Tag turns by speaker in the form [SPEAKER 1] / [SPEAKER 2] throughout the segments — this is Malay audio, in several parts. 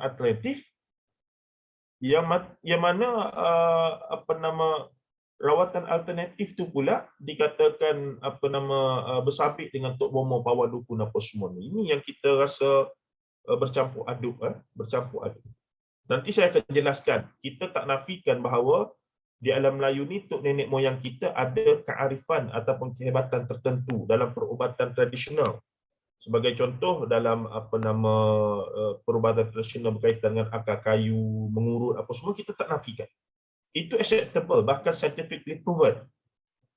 [SPEAKER 1] alternatif yang mana rawatan alternatif tu pula dikatakan bersabit dengan tok bomo pawal dukun apa semua ni. Ini yang kita rasa bercampur aduk. Nanti saya akan jelaskan. Kita tak nafikan bahawa di alam Melayu ni tok nenek moyang kita ada kearifan ataupun kehebatan tertentu dalam perubatan tradisional. Sebagai contoh dalam perubatan tradisional berkaitan dengan akar kayu, mengurut apa semua, kita tak nafikan. Itu acceptable, bahkan scientifically proven.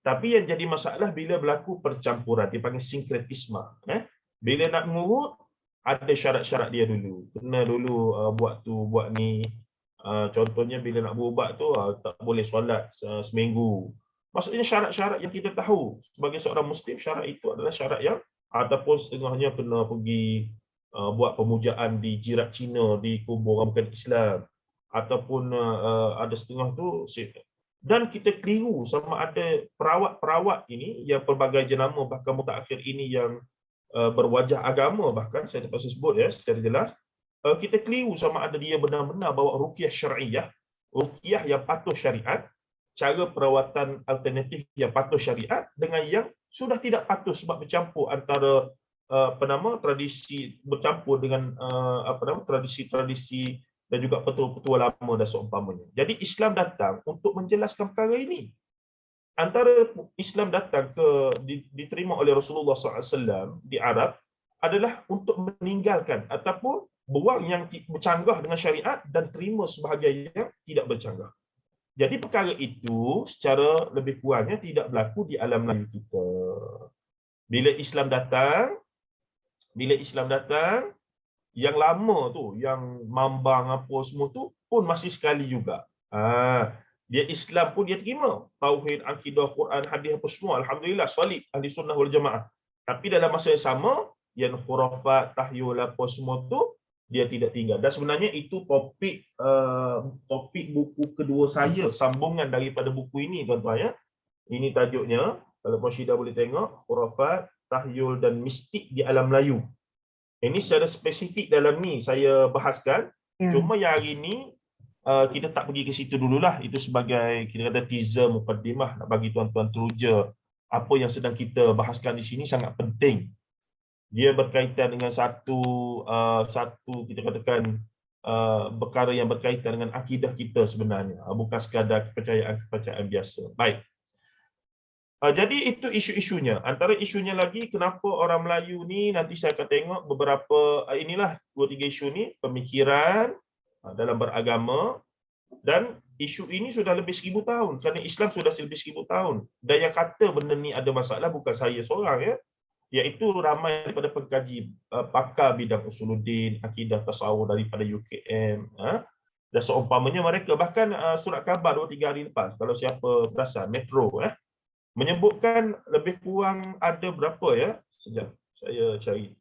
[SPEAKER 1] Tapi yang jadi masalah bila berlaku percampuran, dipanggil sinkretisme. Bila nak mengurut, ada syarat-syarat dia dulu. Kena dulu buat tu, buat ni. Contohnya bila nak berubat tu, tak boleh solat seminggu. Maksudnya syarat-syarat yang kita tahu. Sebagai seorang Muslim, syarat itu adalah syarat yang, ataupun setengahnya kena pergi buat pemujaan di jirat Cina, di kubur orang bukan Islam. Ataupun ada setengah tu, dan kita keliru sama ada perawat-perawat ini yang pelbagai jenama bahkan mutakhir ini yang berwajah agama, bahkan saya terpaksa sebut secara jelas, kita keliru sama ada dia benar-benar bawa ruqyah syar'iyah, ruqyah yang patuh syariat, cara perawatan alternatif yang patuh syariat dengan yang sudah tidak patuh sebab bercampur antara tradisi, bercampur dengan tradisi-tradisi dan juga petua-petua lama dan seumpamanya. Jadi Islam datang untuk menjelaskan perkara ini. Antara Islam datang diterima oleh Rasulullah SAW di Arab adalah untuk meninggalkan ataupun buang yang bercanggah dengan syariat dan terima sebahagian yang tidak bercanggah. Jadi perkara itu secara lebih kurangnya tidak berlaku di alam Melayu kita. Bila Islam datang, yang lama tu, yang mambang apa semua tu pun masih sekali juga. Dia Islam pun dia terima. Tauhid, akidah, Quran, hadis apa semua. Alhamdulillah, solid ahli sunnah wal jamaah. Tapi dalam masa yang sama, yang khurafat, tahyul apa semua tu, dia tidak tinggal. Dan sebenarnya itu topik buku kedua saya, sambungan daripada buku ini, tuan-tuan ya. Ini tajuknya, kalau Musyidah boleh tengok, khurafat, tahyul dan mistik di alam Melayu. Ini secara spesifik dalam ni saya bahaskan. Cuma yang hari ni kita tak pergi ke situ dululah. Itu sebagai kita kata teaser mukaddimah, nak bagi tuan-tuan teruja apa yang sedang kita bahaskan di sini sangat penting. Dia berkaitan dengan satu kita katakan perkara yang berkaitan dengan akidah kita sebenarnya, bukan sekadar kepercayaan biasa. Baik. Jadi itu isu-isunya. Antara isunya lagi, kenapa orang Melayu ni, nanti saya akan tengok beberapa, inilah 2-3 isu ni, pemikiran dalam beragama, dan isu ini sudah lebih 1000 tahun, kerana Islam sudah lebih 1000 tahun. Dan yang kata benda ni ada masalah bukan saya seorang ya, iaitu ramai daripada pengkaji, pakar bidang usuluddin, akidah tasawuf daripada UKM, dan seumpamanya mereka. Bahkan surat khabar 2-3 hari lepas, kalau siapa perasan, Metro menyebutkan lebih kurang ada berapa ya? Sekejap, saya cari.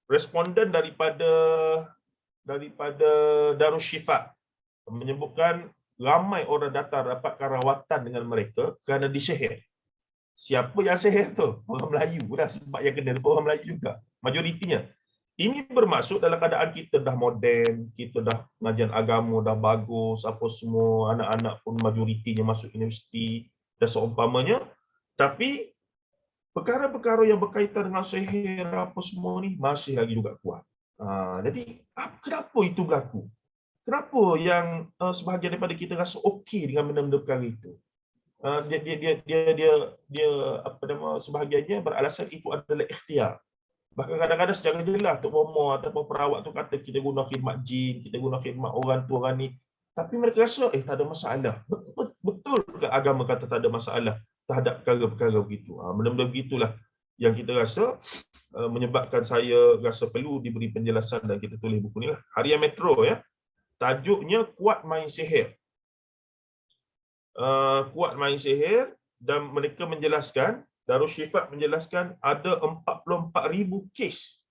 [SPEAKER 1] Responden daripada Darus Syifa menyebutkan ramai orang datang dapatkan rawatan dengan mereka kerana disihir. Siapa yang sihir tu? Orang Melayu lah, sebab yang kena orang Melayu juga, majoritinya. Ini bermaksud dalam keadaan kita dah moden, kita dah pengajian agama dah bagus, apa semua, anak-anak pun majoritinya masuk universiti dan seumpamanya. Tapi perkara-perkara yang berkaitan dengan sihir apa semua ni masih lagi juga kuat. Jadi kenapa itu berlaku? Kenapa yang sebahagian daripada kita rasa okey dengan benda-benda perkara itu? Dia sebahagiannya beralasan itu adalah ikhtiar. Bahkan kadang-kadang secara jelas Tok Bomo ataupun perawat tu kata kita guna khidmat jin, kita guna khidmat orang tu orang ni. Tapi mereka rasa tak ada masalah. Betul ke agama kata tak ada masalah terhadap perkara-perkara begitu? Benda-benda begitulah yang kita rasa menyebabkan saya rasa perlu diberi penjelasan dan kita tulis buku ni lah. Harian Metro ya. Tajuknya Kuat Main Sihir. Kuat Main Sihir, dan mereka menjelaskan, Darus Syifa menjelaskan ada 44,000 kes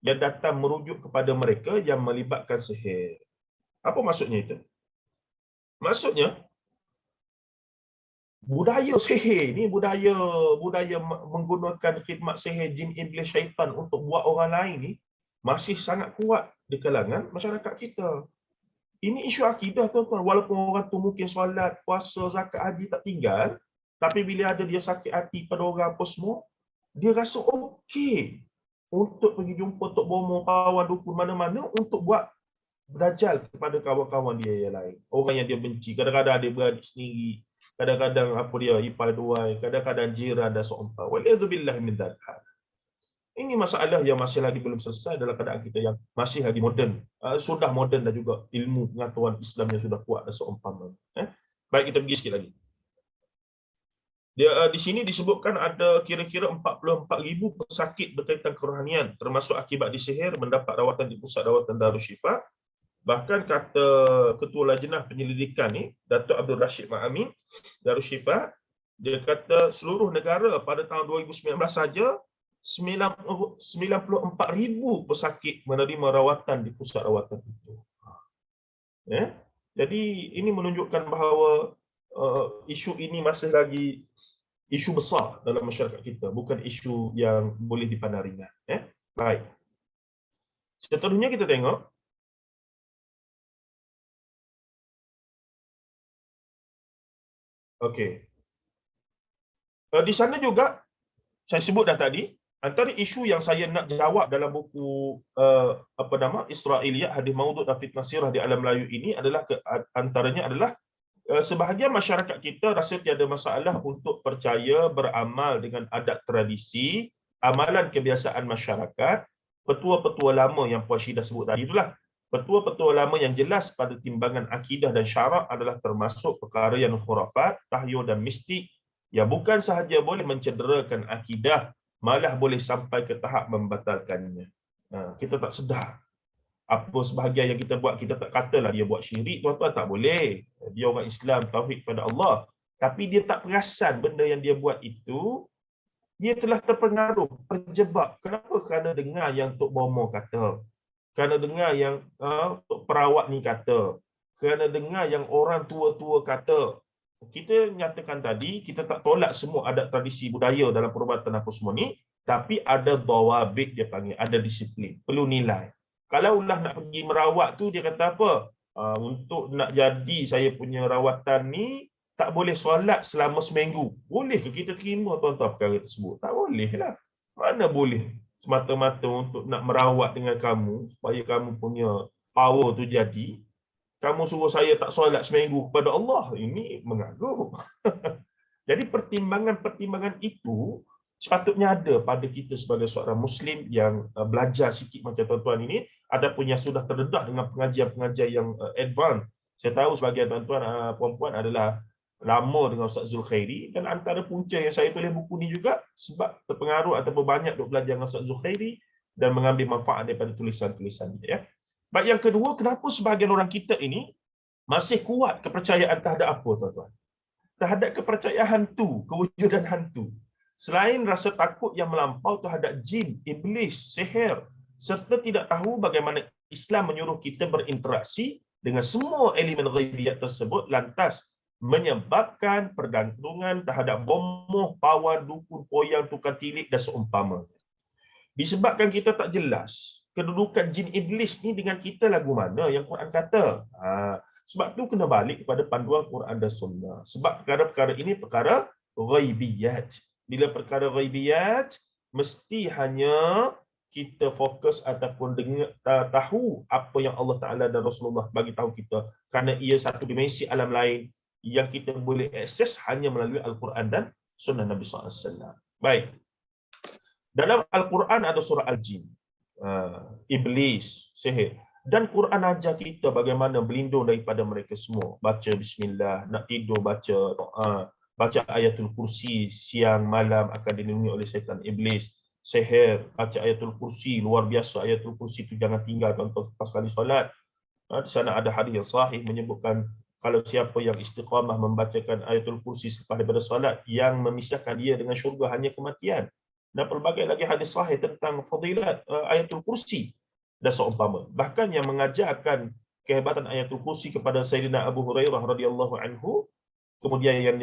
[SPEAKER 1] yang datang merujuk kepada mereka yang melibatkan sihir. Apa maksudnya itu? Maksudnya, budaya sihir ni, budaya menggunakan khidmat sihir jin iblis syaitan untuk buat orang lain ni masih sangat kuat di kalangan masyarakat kita. Ini isu akidah tuan-tuan. Walaupun orang tu mungkin solat, puasa, zakat, haji tak tinggal, tapi bila ada dia sakit hati pada orang apa semua, dia rasa okey untuk pergi jumpa Tok Bomo, kawan dukun mana-mana untuk buat dajal kepada kawan-kawan dia yang lain. Orang yang dia benci. Kadang-kadang dia beradik sendiri. Kadang-kadang apa dia, ipar duai. Kadang-kadang jiran dan seumpama. Waliyadzubillah min dzalik. Ini masalah yang masih lagi belum selesai dalam keadaan kita yang masih lagi moden. Sudah moden dan juga ilmu pengetahuan Islam yang sudah kuat dan seumpama. Baik, kita pergi sikit lagi. Dia di sini disebutkan ada kira-kira 44,000 pesakit berkaitan kerohanian termasuk akibat disihir mendapat rawatan di pusat rawatan Darushifa. Bahkan kata Ketua Lajnah Penyelidikan ni, Datuk Abdul Rashid Ma'amin Darushifa, dia kata seluruh negara pada tahun 2019 saja 94,000 pesakit menerima rawatan di pusat rawatan itu. Jadi ini menunjukkan bahawa isu ini masih lagi isu besar dalam masyarakat kita, bukan isu yang boleh dipandang ringan. Baik. Seterusnya kita tengok okey. Di sana juga saya sebut dah tadi, antara isu yang saya nak jawab dalam buku Israiliyat Hadis Maudhu' dan Fitnah Sirah di Alam Melayu ini adalah antaranya adalah sebahagian masyarakat kita rasa tiada masalah untuk percaya beramal dengan adat tradisi, amalan kebiasaan masyarakat, petua-petua lama yang Puan Syidah sebut tadi itulah. Petua-petua lama yang jelas pada timbangan akidah dan syarak adalah termasuk perkara yang khurafat, tahyul dan mistik yang bukan sahaja boleh mencederakan akidah, malah boleh sampai ke tahap membatalkannya. Kita tak sedar. Apa sebahagian yang kita buat, kita tak katalah dia buat syirik, tuan-tuan, tak boleh. Dia orang Islam, tauhid kepada Allah. Tapi dia tak perasan benda yang dia buat itu, dia telah terpengaruh, terjebak. Kenapa? Kerana dengar yang Tok Bomo kata. Kerana dengar yang Tok Perawat ni kata. Kerana dengar yang orang tua-tua kata. Kita nyatakan tadi, kita tak tolak semua adat tradisi budaya dalam perubatan apa semua ni, tapi ada dawabit dia panggil, ada disiplin, perlu nilai. Kalau ulah nak pergi merawat tu, dia kata apa? Untuk nak jadi saya punya rawatan ni, tak boleh solat selama seminggu. Boleh ke kita terima tuan-tuan perkara tersebut? Tak boleh lah. Mana boleh semata-mata untuk nak merawat dengan kamu, supaya kamu punya power tu jadi, kamu suruh saya tak solat seminggu kepada Allah, ini mengaguh. Jadi pertimbangan-pertimbangan itu sepatutnya ada pada kita sebagai seorang Muslim yang belajar sikit macam tuan-tuan ini, ataupun yang sudah terdedah dengan pengajian-pengajian yang advance. Saya tahu sebagian tuan-tuan puan-puan adalah lama dengan Ustaz Zulkhairi, dan antara punca yang saya tulis buku ni juga sebab terpengaruh ataupun banyak duk belajar dengan Ustaz Zulkhairi dan mengambil manfaat daripada tulisan-tulisan dia. Baik, yang kedua, kenapa sebahagian orang kita ini masih kuat kepercayaan terhadap apa, tuan-tuan? Terhadap kepercayaan hantu, kewujudan hantu. Selain rasa takut yang melampau terhadap jin, iblis, sihir, serta tidak tahu bagaimana Islam menyuruh kita berinteraksi dengan semua elemen ghaibiyat tersebut, lantas menyebabkan pergantungan terhadap bomoh, pawan, dukun, poyang, tukang tilik dan seumpamanya. Disebabkan kita tak jelas kedudukan jin iblis ni dengan kita lagu mana yang Quran kata. Sebab tu kena balik kepada panduan Quran dan Sunnah. Sebab perkara-perkara ini perkara ghaibiyat. Bila perkara ghaibiyat, mesti hanya kita fokus ataupun dengar, tahu apa yang Allah Ta'ala dan Rasulullah bagi tahu kita. Kerana ia satu dimensi alam lain yang kita boleh akses hanya melalui Al-Quran dan Sunnah Nabi SAW. Baik. Dalam Al-Quran ada surah Al-Jin, Iblis, sihir. Dan Quran ajar kita bagaimana berlindung daripada mereka semua. Baca bismillah, nak tidur baca doa, baca ayatul kursi siang malam akan dilindungi oleh syaitan iblis. Sihir, baca ayatul kursi, luar biasa ayatul kursi itu jangan tinggal tuan-tuan lepas kali solat. Di sana ada hadis yang sahih menyebutkan kalau siapa yang istiqamah membacakan ayatul kursi selepas daripada solat, yang memisahkan dia dengan syurga hanya kematian. Dan pelbagai lagi hadis sahih tentang fadilat ayatul kursi dan seumpama. Bahkan yang mengajarkan kehebatan ayatul kursi kepada Sayyidina Abu Hurairah radhiyallahu anhu, Kemudian yang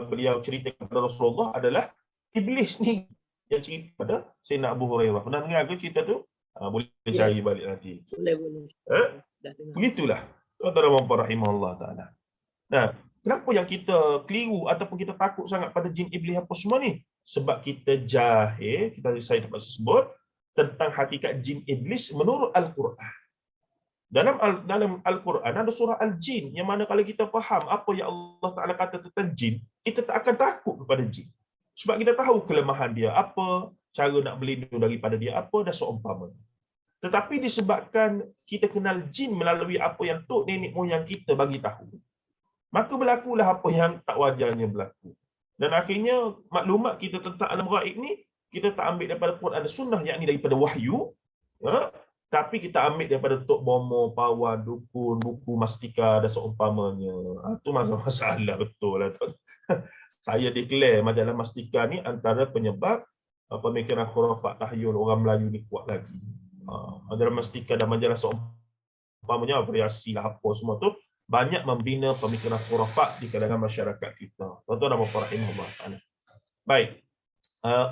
[SPEAKER 1] beliau cerita kepada Rasulullah adalah iblis ni yang cerita pada Sayyidina Abu Hurairah. Pernah dengar ke cerita tu? Boleh
[SPEAKER 2] Ya,
[SPEAKER 1] cari balik nanti.
[SPEAKER 2] boleh. Dah dengar.
[SPEAKER 1] Begitulah. Tuan-tuan rahimahullah ta'ala. Nah, kenapa yang kita keliru ataupun kita takut sangat pada jin iblis apa semua ni? Sebab kita jahil, saya dapat sebut tentang hakikat jin iblis menurut Al-Quran. Dalam Al-Quran ada surah Al-Jin yang mana kalau kita faham apa yang Allah Ta'ala kata tentang jin, kita tak akan takut kepada jin. Sebab kita tahu kelemahan dia apa, cara nak berlindung daripada dia apa dan seumpamanya. Tetapi disebabkan kita kenal jin melalui apa yang tok nenek moyang kita bagi tahu, maka berlakulah apa yang tak wajarnya berlaku. Dan akhirnya maklumat kita tentang alam gaib ni kita tak ambil daripada Quran dan Sunnah, yakni daripada wahyu, tapi kita ambil daripada tok bomo, pawan, dukun, buku mastika dan seumpamanya. Itu masalah betul lah. Saya declare majalah mastika ni antara penyebab pemikiran khurafat tahyul orang Melayu ni kuat lagi. Majalah mastika dan majalah seumpamanya, variasi lah apa semua tu banyak membina pemikiran khurafat di kalangan masyarakat kita. Tuan-tuan dan puan-puan rahimahullah ta'ala. Baik.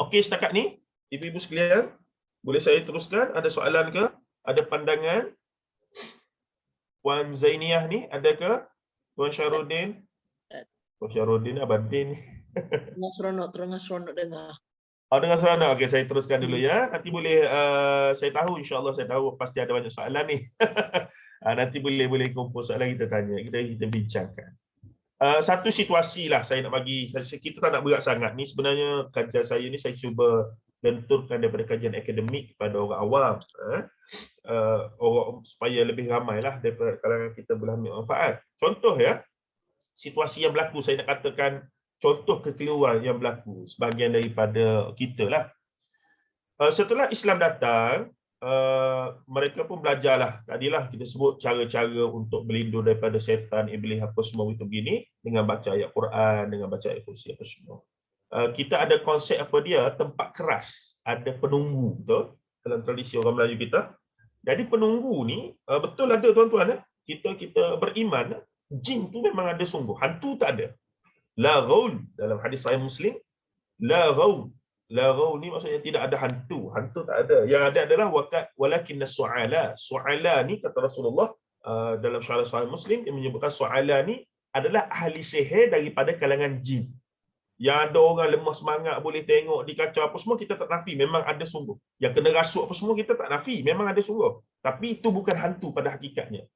[SPEAKER 1] Okey, setakat ni ibu-ibu sekalian, boleh saya teruskan? Ada soalan ke? Ada pandangan? Puan Zainiah ni ada ke? Tuan Syarudin? Tuan Syarudin Abadin ni.
[SPEAKER 2] Tengah seronok dengar.
[SPEAKER 1] Dengan seronok. Okey, saya teruskan dulu ya. Nanti boleh saya tahu, insya-Allah saya tahu pasti ada banyak soalan ni. Nanti boleh kumpul soalan kita tanya, kita bincangkan. Satu situasi lah saya nak bagi, kita tak nak berat sangat ni. Sebenarnya kajian saya ni saya cuba lenturkan daripada kajian akademik kepada orang awam, orang supaya lebih ramai lah daripada kalangan kita boleh ambil manfaat. Contoh ya, situasi yang berlaku, saya nak katakan contoh kekeliruan yang berlaku sebahagian daripada kita lah. Setelah Islam datang, mereka pun belajarlah, tadilah kita sebut cara-cara untuk berlindung daripada syaitan, iblis apa semua itu begini, dengan baca ayat Quran, dengan baca ayat kursi apa semua. Kita ada konsep apa dia, tempat keras, ada penunggu, betul? Dalam tradisi orang Melayu kita. Jadi penunggu ni betul ada tuan-tuan, kita beriman jin tu memang ada sungguh, hantu tak ada. La ghaul, dalam hadis Sahih Muslim, la ghaul. La ghaul ni maksudnya tidak ada hantu, hantu tak ada. Yang ada adalah walakinna su'ala. Su'ala ni kata Rasulullah dalam syarah Sahih Muslim, dia menyebutkan su'ala ni adalah ahli sihir daripada kalangan jin. Yang ada orang lemah semangat boleh tengok di kaca apa semua, kita tak nafi, memang ada sungguh. Yang kena rasuk apa semua kita tak nafi, memang ada sungguh. Tapi itu bukan hantu pada hakikatnya.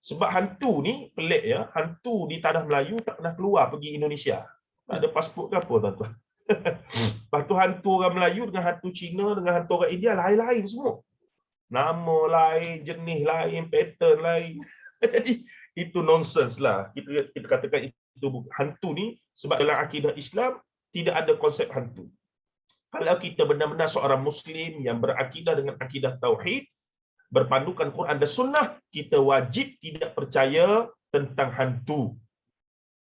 [SPEAKER 1] Sebab hantu ni pelik ya, hantu di tanah Melayu tak pernah keluar pergi Indonesia. Tak ada pasport ke apa tuan-tuan. Lepas tu hantu orang Melayu dengan hantu Cina dengan hantu orang India lain-lain semua. Nama lain, jenis lain, pattern lain. Jadi itu nonsense lah. Kita katakan itu hantu ni sebab dalam akidah Islam tidak ada konsep hantu. Kalau kita benar-benar seorang Muslim yang berakidah dengan akidah tauhid, berpandukan Quran dan Sunnah, kita wajib tidak percaya tentang hantu.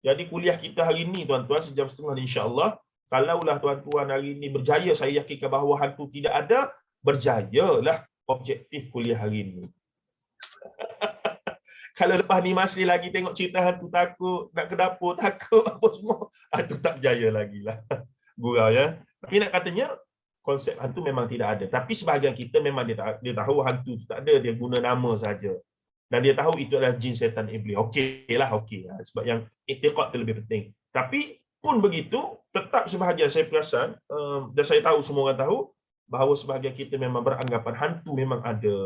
[SPEAKER 1] Jadi kuliah kita hari ini tuan-tuan sejam setengah insya-Allah. Kalaulah tuan-tuan hari ini berjaya, saya yakinkan bahawa hantu tidak ada, berjayalah objektif kuliah hari ini. Kalau lepas ni masih lagi tengok cerita hantu takut, nak ke dapur takut, apa semua, itu tak berjaya lagi lah. Gurau ya. Tapi nak katanya, konsep hantu memang tidak ada. Tapi sebahagian kita memang dia tahu hantu itu tak ada, dia guna nama saja. Dan dia tahu itu adalah jin, setan, iblis. Okey. Sebab yang i'tiqad itu lebih penting. Tapi pun begitu, tetap sebahagian saya perasan, dan saya tahu semua orang tahu, bahawa sebahagian kita memang beranggapan hantu memang ada.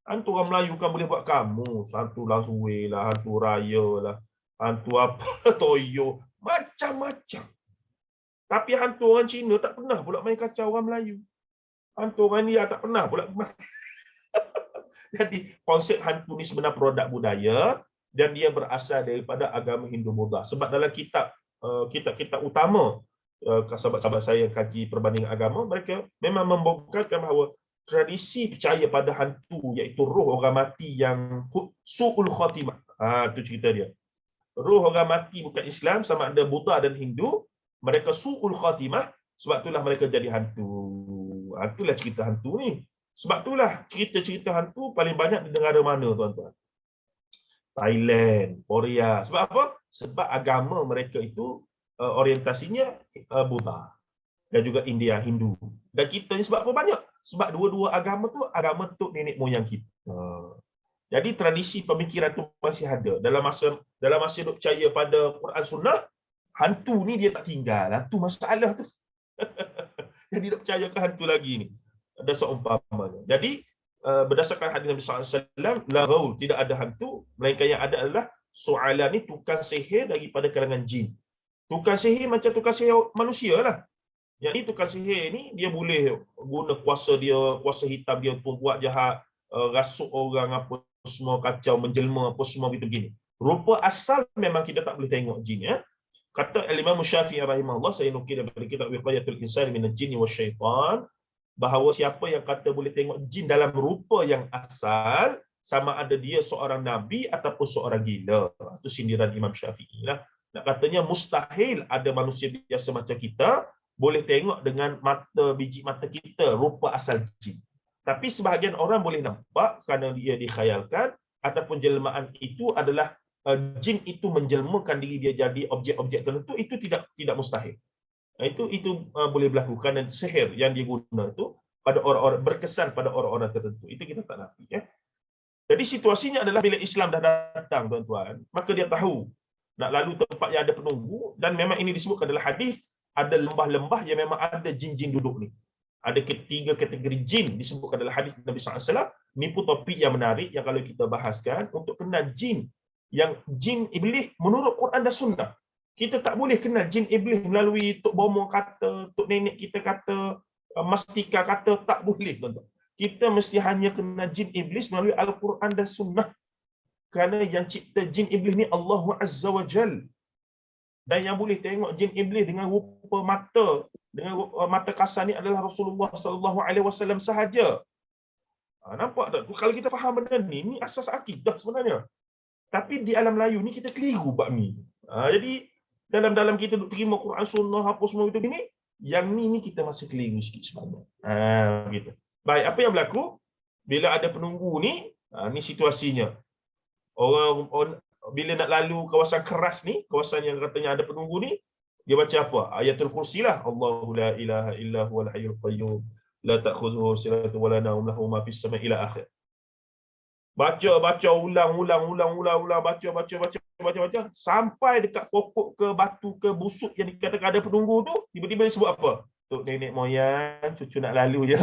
[SPEAKER 1] Hantu orang Melayu kan boleh buat kamus, hantu Lasue lah, hantu Raya lah, hantu apa, Toyo, macam-macam. Tapi hantu orang Cina tak pernah pula main kacau orang Melayu. Hantu orang India tak pernah pula. Jadi konsep hantu ni sebenarnya produk budaya dan dia berasal daripada agama Hindu-Buddha. Sebab dalam kitab utama, sahabat-sahabat saya yang kaji perbandingan agama, mereka memang membongkarkan bahawa tradisi percaya pada hantu, iaitu roh orang mati yang su'ul khatimah. Itu cerita dia. Roh orang mati bukan Islam, sama ada Buddha dan Hindu, mereka su'ul khatimah, sebab itulah mereka jadi hantu. Itulah cerita hantu ni. Sebab itulah cerita-cerita hantu paling banyak di negara mana tuan-tuan? Thailand, Korea. Sebab apa? Sebab agama mereka itu orientasinya Buddha dan juga India, Hindu. Dan kita ni sebab apa banyak? Sebab dua-dua agama tu agama tok nenek moyang kita. Jadi tradisi pemikiran tu masih ada. Dalam masa duk percaya pada Quran Sunnah, hantu ni dia tak tinggal. Hantu masalah tu. Jadi duk percaya ke hantu lagi ni. Ada seumpamanya. Jadi berdasarkan hadis Nabi SAW, la ghaul, tidak ada hantu, melainkan yang ada adalah soalan ni tukang sihir daripada kalangan jin. Tukang sihir macam tukang sihir manusia lah. Yang ni tukang sihir ni dia boleh guna kuasa dia, kuasa hitam dia untuk buat jahat, rasuk orang apa semua, kacau, menjelma apa semua begini. Rupa asal memang kita tak boleh tengok jin, ya. Kata Imam Syafi'i rahimahullah, saya nukil daripada kitab Wiqayatul Insan minal Jinni wasyaitan, bahawa siapa yang kata boleh tengok jin dalam rupa yang asal, sama ada dia seorang nabi ataupun seorang gila. Itu sindiran Imam Syafi'i lah. Nak katanya mustahil ada manusia biasa macam kita boleh tengok dengan biji mata kita rupa asal jin. Tapi sebahagian orang boleh nampak kerana dia dikhayalkan ataupun jelmaan itu adalah jin itu menjelmakan diri dia jadi objek-objek tertentu, itu tidak mustahil. Itu boleh berlaku kerana sihir yang dia guna itu pada orang-orang berkesan pada orang-orang tertentu. Itu kita tak nafi, ya. Jadi situasinya adalah bila Islam dah datang, tuan-tuan, maka dia tahu nak lalu tempat yang ada penunggu, dan memang ini disebutkan dalam hadis, ada lembah-lembah yang memang ada jin-jin duduk ni. Ada ketiga kategori jin disebutkan dalam hadis Nabi SAW. Ni pun topik yang menarik yang kalau kita bahaskan untuk kenal jin, yang jin iblis menurut Quran dan Sunnah. Kita tak boleh kenal jin iblis melalui Tok Bomo kata, Tok Nenek kita kata, Mastika kata, tak boleh, tuan-tuan. Kita mesti hanya kenal jin iblis melalui Al-Quran dan Sunnah. Kerana yang cipta jin iblis ni Allah Azza wa Jal. Dan yang boleh tengok jin iblis dengan rupa mata, dengan mata kasar ni adalah Rasulullah SAW sahaja. Nampak tak? Kalau kita faham benda ni asas akidah sebenarnya. Tapi di alam Melayu ni kita keliru bab ni. Jadi dalam kita duk terima Quran Sunnah apa semua itu gini, yang ni kita masih keliru sikit sebenarnya. Gitu. Baik, apa yang berlaku bila ada penunggu ni? Ni situasinya. Orang bila nak lalu kawasan keras ni, kawasan yang katanya ada penunggu ni, dia baca apa? Ayatul Kursi lah. Allahu la ilaha illa huwal hayyul qayyum la ta'khudhuhu sinatun wa la nawm lahu ma fis sama'i ila akhir. Baca ulang baca sampai dekat pokok ke batu ke busuk yang dikatakan ada penunggu tu, tiba-tiba dia sebut apa? Tok nenek moyang, cucu nak lalu je.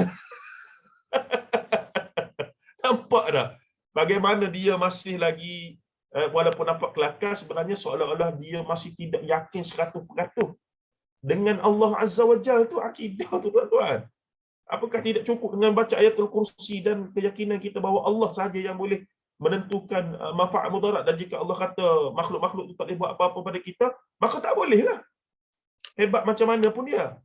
[SPEAKER 1] Nampak tak? Bagaimana dia masih lagi walaupun nampak kelakar, sebenarnya seolah-olah dia masih tidak yakin 100% dengan Allah Azza wa Jalla tu akidah tu, tuan-tuan. Apakah tidak cukup dengan baca ayatul kursi dan keyakinan kita bahawa Allah sahaja yang boleh menentukan manfaat mudarat, dan jika Allah kata makhluk-makhluk itu tak boleh buat apa-apa pada kita, maka tak bolehlah. Hebat macam mana pun dia.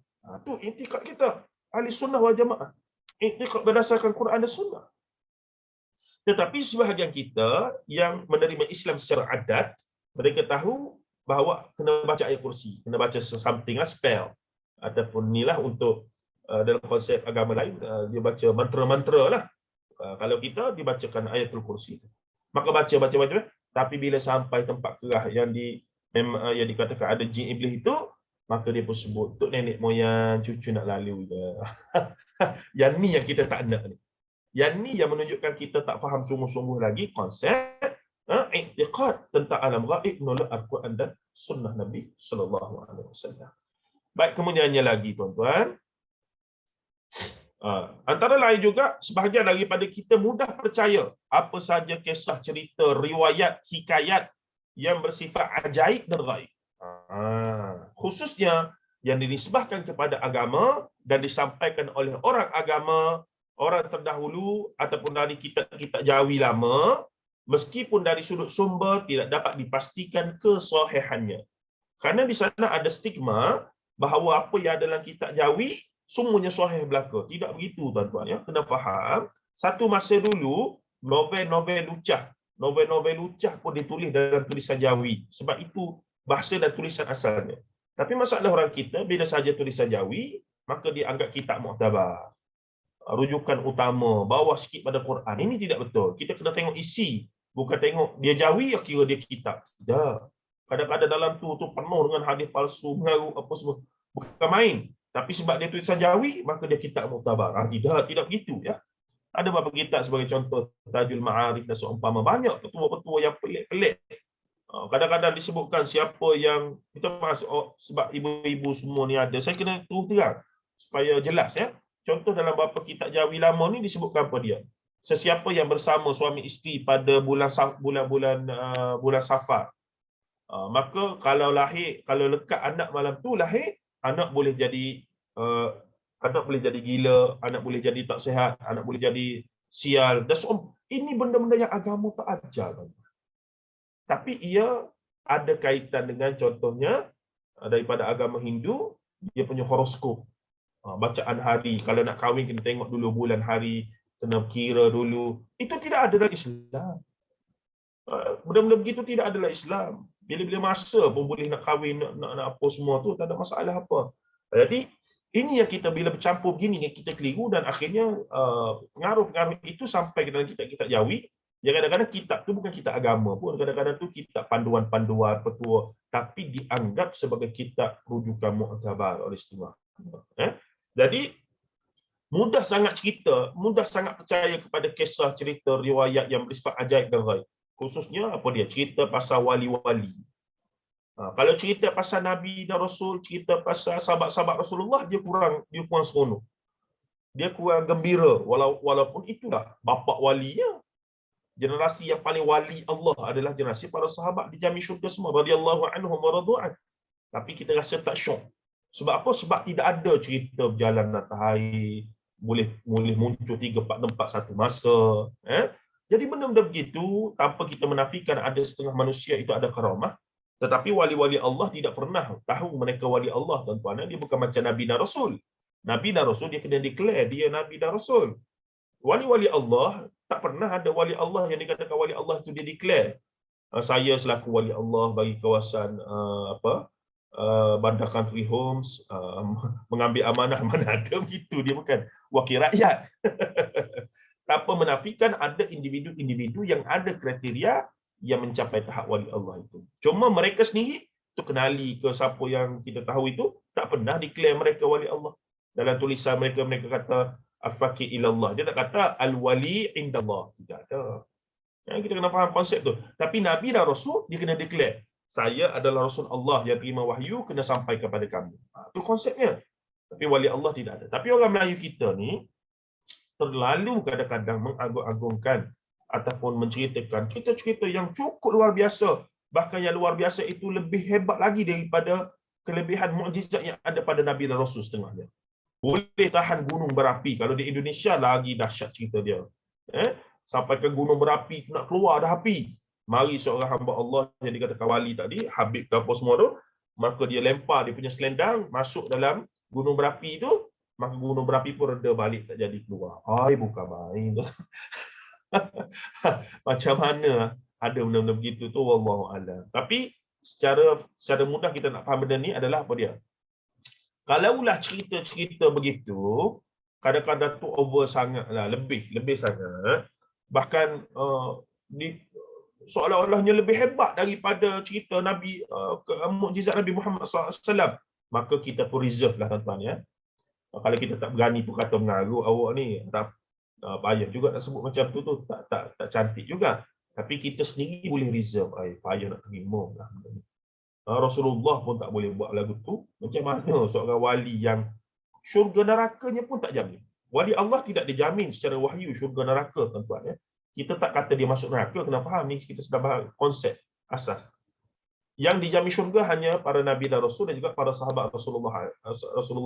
[SPEAKER 1] Tu i'tikad kita. Ahli sunnah wal jamaah. I'tikad berdasarkan Quran dan Sunnah. Tetapi sebahagian kita yang menerima Islam secara adat, mereka tahu bahawa kena baca ayat kursi, kena baca something lah, spell. Ataupun inilah untuk dalam konsep agama lain, dia baca mantra-mantra lah. Kalau kita dibacakan ayatul kursi. Maka baca. Tapi bila sampai tempat kerah yang dikatakan ada jin iblis itu, maka dia pun sebut, tok nenek moyang, cucu nak lalu je. Yang ni yang kita tak nak ni. Yang ni yang menunjukkan kita tak faham sungguh-sungguh lagi konsep i'tiqad tentang alam ghaib menolak Al-Quran dan Sunnah Nabi sallallahu alaihi wasallam. Baik, kemudiannya lagi, tuan-tuan, antara lain juga sebahagian daripada kita mudah percaya apa sahaja kisah, cerita, riwayat, hikayat yang bersifat ajaib dan ghaib. Khususnya yang dinisbahkan kepada agama dan disampaikan oleh orang agama, orang terdahulu ataupun dari kitab-kitab Jawi lama, meskipun dari sudut sumber tidak dapat dipastikan kesahihannya. Kerana di sana ada stigma bahawa apa yang ada dalam kitab Jawi semuanya sahih belaka. Tidak begitu, tuan-tuan, ya. Kena faham, satu masa dulu novel-novel lucah pun ditulis dalam tulisan Jawi. Sebab itu bahasa dan tulisan asalnya. Tapi masalah orang kita, bila saja tulisan Jawi, maka dia anggap kitab muktabar, rujukan utama, bawah sikit pada Quran. Ini tidak betul. Kita kena tengok isi Bukan tengok dia jawi, kira dia kitab. Tidak. Kadang-kadang dalam tu penuh dengan hadis palsu, mengaru apa semua. Bukan main. Tapi sebab dia tulisan jawi, maka dia kitab muktabar. Tidak begitu ya. Ada beberapa kitab sebagai contoh Tajul Ma'arif dan seumpama. Banyak petua-petua yang pelik-pelik. Kadang-kadang disebutkan siapa yang kita masuk sebab ibu-ibu semua ni ada. Saya kena terang supaya jelas ya. Contoh dalam beberapa kitab jawi lama ni disebutkan apa dia? Sesiapa yang bersama suami isteri pada bulan Safar, maka kalau lekat anak malam tu lahir, anak boleh jadi gila, anak boleh jadi tak sihat, anak boleh jadi sial. Ini benda-benda yang agama tak ajar. Tapi ia ada kaitan dengan contohnya daripada agama Hindu, dia punya horoskop. Bacaan hari, kalau nak kahwin kena tengok dulu bulan hari, kena kira dulu. Itu tidak ada dalam Islam. Benda-benda begitu tidak ada dalam Islam. Bila-bila masa pun boleh nak kahwin, nak apa semua tu, tak ada masalah apa. Jadi, ini yang kita bila bercampur begini, yang kita keliru dan akhirnya pengaruh-pengaruh itu sampai ke dalam kitab-kitab jawi. Yang kadang-kadang kitab tu bukan kitab agama pun. Kadang-kadang tu kitab panduan-panduan, petua. Tapi dianggap sebagai kitab rujukan mu'tabar oleh setengah. Jadi, mudah sangat percaya kepada kisah, cerita, riwayat yang bersifat ajaib dan ghaib. Khususnya apa dia? Cerita pasal wali-wali. Kalau cerita pasal Nabi dan Rasul, cerita pasal sahabat-sahabat Rasulullah, dia kurang seronok. Dia kurang gembira. Walaupun itulah bapa walinya. Generasi yang paling wali Allah adalah generasi para sahabat dijamin syurga semua. Radiyallahu anhum wa radu'an. Tapi kita rasa tak syok. Sebab apa? Sebab tidak ada cerita berjalan atas air. Boleh muncul 3-4 tempat satu masa. Jadi benda-benda begitu, tanpa kita menafikan ada setengah manusia itu ada karamah. Tetapi wali-wali Allah tidak pernah tahu mereka wali Allah, tuan-tuan. Dia bukan macam Nabi dan Rasul. Nabi dan Rasul dia kena declare dia Nabi dan Rasul. Wali-wali Allah, tak pernah ada wali Allah yang dikatakan wali Allah itu dia declare. Saya selaku wali Allah bagi kawasan Bandar Country Homes, mengambil amanah, mana ada begitu. Dia bukan wakil rakyat. Tanpa menafikan ada individu-individu yang ada kriteria yang mencapai tahap wali Allah itu. Cuma mereka sendiri, tu kenali ke siapa yang kita tahu itu, tak pernah declare mereka wali Allah. Dalam tulisan mereka kata, Al-Faqih ilallah. Dia tak kata, Al-Wali indallah. Tidak ada. Kita kena faham konsep tu. Tapi Nabi dan Rasul, dia kena declare. Saya adalah Rasul Allah yang terima wahyu, kena sampai kepada kamu. Itu konsepnya. Tapi wali Allah tidak ada. Tapi orang Melayu kita ni, terlalu kadang-kadang mengagung-agungkan ataupun menceritakan cerita-cerita yang cukup luar biasa. Bahkan yang luar biasa itu lebih hebat lagi daripada kelebihan mukjizat yang ada pada Nabi dan Rasul setengahnya. Boleh tahan gunung berapi. Kalau di Indonesia lagi dahsyat cerita dia. Sampai ke gunung berapi, nak keluar dah api. Mari seorang hamba Allah yang dikatakan wali tadi, Habib ke apa semua tu, maka dia lempar dia punya selendang, masuk dalam gunung berapi tu, maka gunung berapi pun reda balik, tak jadi keluar. Bukan main. Macam mana ada benda-benda begitu tu, wallahu a'lam. Tapi secara mudah kita nak faham benda ni adalah apa dia? Kalaulah cerita-cerita begitu, kadang-kadang tu over sangatlah, lebih sangat. Bahkan seolah-olahnya lebih hebat daripada cerita Nabi, mukjizat Nabi Muhammad SAW. Maka kita pun reserve lah tuan-tuan ya. Kalau kita tak berani pun kata mengaruh awak ni, tak payah juga nak sebut macam tu tak cantik juga. Tapi kita sendiri boleh reserve, payah nak terima lah. Rasulullah pun tak boleh buat lagu tu. Macam mana seorang wali yang syurga nerakanya pun tak jamin. Wali Allah tidak dijamin secara wahyu syurga neraka, tuan-tuan ya. Kita tak kata dia masuk neraka, kena faham ni, kita sedang bahas konsep asas. Yang dijamin syurga hanya para nabi dan rasul dan juga para sahabat Rasulullah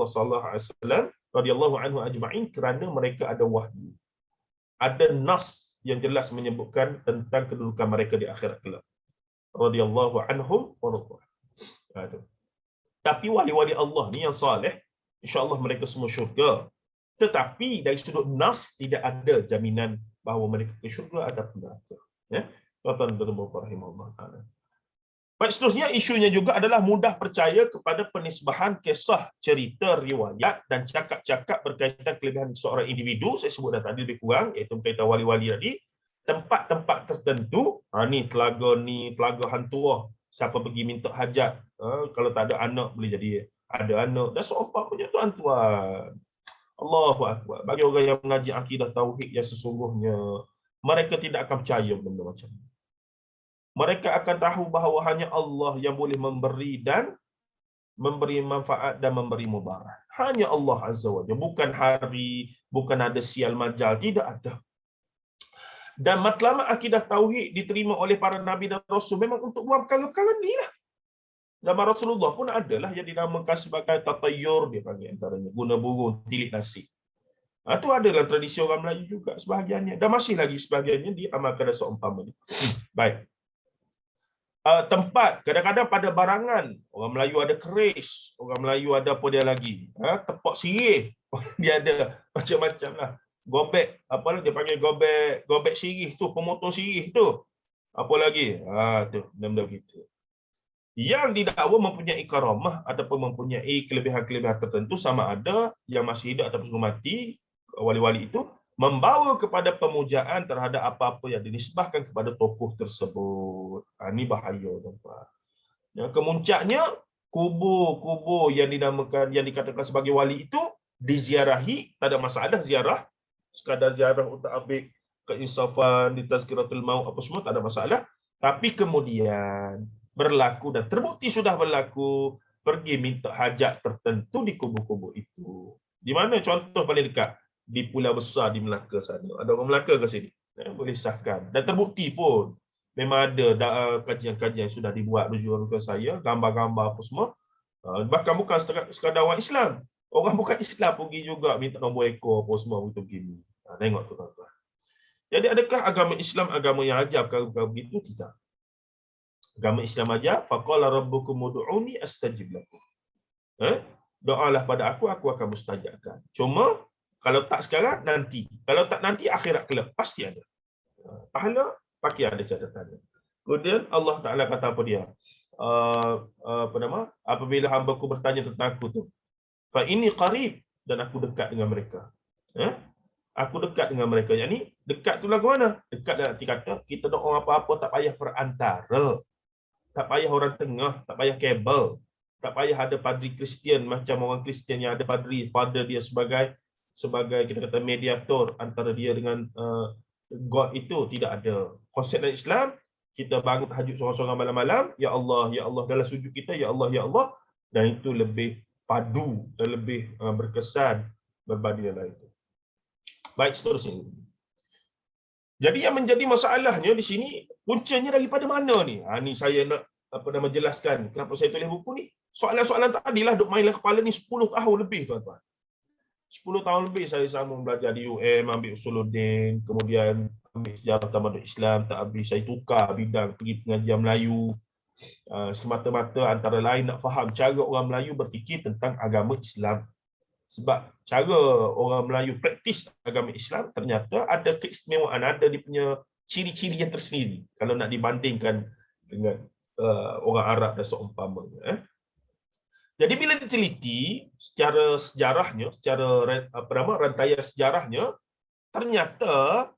[SPEAKER 1] sallallahu alaihi wasallam radhiyallahu anhu ajma'in, kerana mereka ada wahyu. Ada nas yang jelas menyebutkan tentang kedudukan mereka di akhirat kelak. Radhiyallahu anhum wa radhiyallahu. Tapi wali-wali Allah ni yang soleh, insya-Allah mereka semua syurga. Tetapi dari sudut nas tidak ada jaminan bahawa mereka ke syurga ataupun neraka. Ya. Tuan-tuan rahimahullah taala. Baik, seterusnya isunya juga adalah mudah percaya kepada penisbahan kisah, cerita, riwayat dan cakap-cakap berkaitan kelebihan seorang individu. Saya sebut dah tadi lebih kurang, iaitu berkaitan wali-wali tadi. tempat-tempat tertentu, ni telaga Hantuah, siapa pergi minta hajat, kalau tak ada anak boleh jadi ada anak, dan seumpamanya tuan-tuan. Allahu Akbar. Bagi orang yang mengaji akidah tauhid yang sesungguhnya, mereka tidak akan percaya benda macam ni. Mereka akan tahu bahawa hanya Allah yang boleh memberi dan memberi manfaat dan memberi mudarat. Hanya Allah Azza wa Jalla. Bukan hari, bukan ada sial majal, tidak ada. Dan matlamat akidah tauhid diterima oleh para nabi dan rasul memang untuk buat perkara-perkara ni lah. Zaman Rasulullah pun adalah yang dinamakan sebagai tatayur, dia panggil antaranya, guna burung, tilik nasi. Itu adalah tradisi orang Melayu juga sebahagiannya. Dan masih lagi sebahagiannya diamalkan dan seumpamanya. Baik. Tempat, kadang-kadang pada barangan, orang Melayu ada keris, orang Melayu ada apa dia lagi? Tepak sirih. Dia ada macam-macam lah. Gobek, apalah dia panggil gobek sirih tu, pemotong sirih tu. Apa lagi? Tu, benda-benda begitu. Yang didakwa mempunyai karamah ataupun mempunyai kelebihan-kelebihan tertentu, sama ada yang masih hidup ataupun sudah mati, wali-wali itu membawa kepada pemujaan terhadap apa-apa yang dinisbahkan kepada tokoh tersebut. Ini bahaya, tuan-tuan. Kemuncaknya, kubur-kubur yang dinamakan, yang dikatakan sebagai wali itu diziarahi, tak ada masalah ziarah, sekadar ziarah untuk ambil keinsafan di tazkiratul maut apa semua, tak ada masalah. Tapi kemudian berlaku dan terbukti sudah berlaku pergi minta hajat tertentu di kubur-kubur itu. Di mana contoh paling dekat? Di Pulau Besar di Melaka sana. Ada orang Melaka ke sini? Boleh sahkan. Dan terbukti pun. Memang ada kajian-kajian yang sudah dibuat rujukan saya, gambar-gambar apa semua. Bahkan bukan sekadar orang Islam. Orang bukan Islam pergi juga minta nombor ekor apa semua untuk begini. Tengok tu tuan-tuan. Jadi adakah agama Islam agama yang ajar perkara begitu? Tidak. Agama Islam ajar, faqala rabbukum ud'uni astajib lakum. Doalah pada aku akan mustajabkan. Cuma kalau tak sekarang, nanti. Kalau tak nanti, akhirat kelak pasti ada. Pahala pakai ada catatannya. Kemudian Allah Taala kata apa dia? Apabila hamba-Ku bertanya tentang aku tu, fa inni qarib, dan aku dekat dengan mereka. Aku dekat dengan mereka. Yang ni dekat tu lagu mana? Dekat dalam arti kata kita doa apa-apa tak payah perantara. Tak payah orang tengah, tak payah kabel. Tak payah ada padri Kristian macam orang Kristian yang ada padri, father dia sebagai kita kata mediator antara dia dengan God itu, tidak ada. Konsep dalam Islam, kita bangun tahajud seorang-seorang malam-malam, ya Allah dalam sujud kita, ya Allah, dan itu lebih padu dan lebih berkesan berbanding yang lain. Baik, seterusnya. Jadi yang menjadi masalahnya di sini, puncanya daripada mana ni? Ni saya nak jelaskan kenapa saya tulis buku ni. Soalan-soalan tadilah duk main dalam kepala ni 10 tahun lebih, tuan-tuan. 10 tahun lebih saya sambung belajar di UM, ambil Usuluddin, kemudian ambil sejarah tamadun Islam, tak habis saya tukar bidang, pergi pengajian Melayu. Semata-mata antara lain nak faham cara orang Melayu berfikir tentang agama Islam. Sebab cara orang Melayu praktis agama Islam ternyata ada keistimewaan, ada dia punya ciri-ciri yang tersendiri kalau nak dibandingkan dengan orang Arab dan seumpamanya. Jadi bila diteliti secara sejarahnya, secara rantaian sejarahnya, ternyata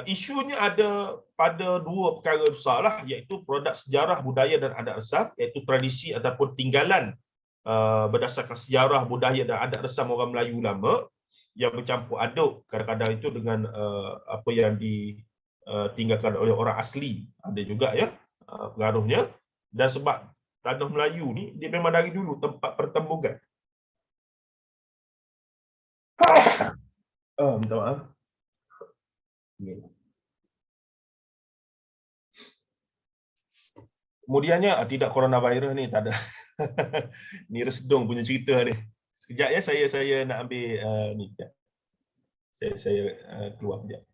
[SPEAKER 1] isunya ada pada dua perkara besarlah, iaitu produk sejarah, budaya dan adat resam, iaitu tradisi ataupun tinggalan berdasarkan sejarah, budaya dan adat resam orang Melayu lama yang bercampur aduk kadang-kadang itu dengan apa yang ditinggalkan oleh orang asli, ada juga ya pengaruhnya. Dan sebab tanah Melayu ni dia memang dari dulu tempat pertemburan. Minta maaf. Kemudiannya tidak coronavirus ni, tak ada. Ni resdung punya cerita ni. Sekejap ya, saya nak ambil ni sekejap. Saya keluar sekejap.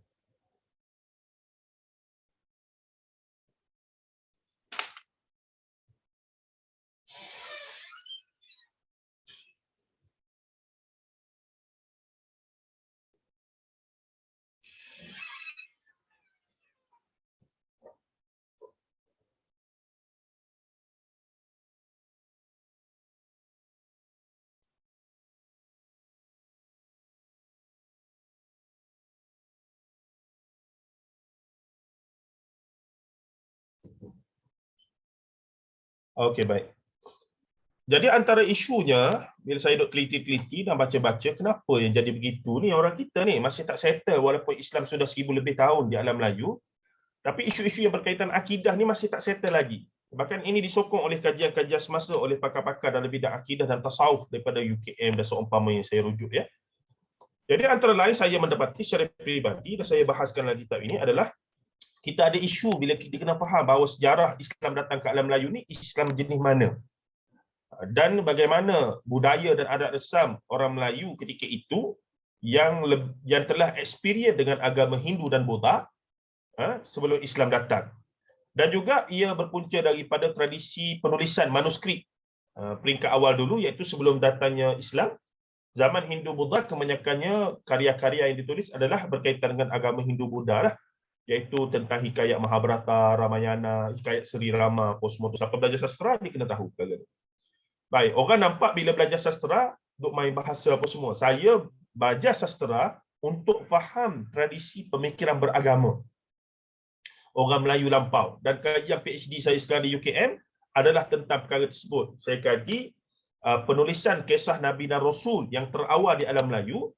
[SPEAKER 1] Okey, baik. Jadi antara isunya, bila saya duk teliti-teliti dan baca-baca, kenapa yang jadi begitu ni orang kita ni masih tak settle walaupun Islam sudah 1000 lebih tahun di alam Melayu, tapi isu-isu yang berkaitan akidah ni masih tak settle lagi. Bahkan ini disokong oleh kajian-kajian semasa oleh pakar-pakar dalam bidang akidah dan tasawuf daripada UKM dan seumpama yang saya rujuk ya. Jadi antara lain saya mendapati secara peribadi dan saya bahaskan dalam kitab ini adalah kita ada isu bila kita kena faham bahawa sejarah Islam datang ke alam Melayu ni Islam jenis mana. Dan bagaimana budaya dan adat resam orang Melayu ketika itu yang telah experience dengan agama Hindu dan Buddha sebelum Islam datang. Dan juga ia berpunca daripada tradisi penulisan manuskrip peringkat awal dulu iaitu sebelum datangnya Islam. Zaman Hindu Buddha kebanyakannya karya-karya yang ditulis adalah berkaitan dengan agama Hindu Buddha lah, iaitu tentang hikayat Mahabharata, Ramayana, hikayat Sri Rama, apa semua tu. Siapa belajar sastra ni kena tahu perkara ni. Baik, orang nampak bila belajar sastra duk main bahasa apa semua. Saya belajar sastra untuk faham tradisi pemikiran beragama orang Melayu lampau, dan kajian PhD saya sekarang di UKM adalah tentang perkara tersebut. Saya kaji penulisan kisah Nabi dan Rasul yang terawal di alam Melayu,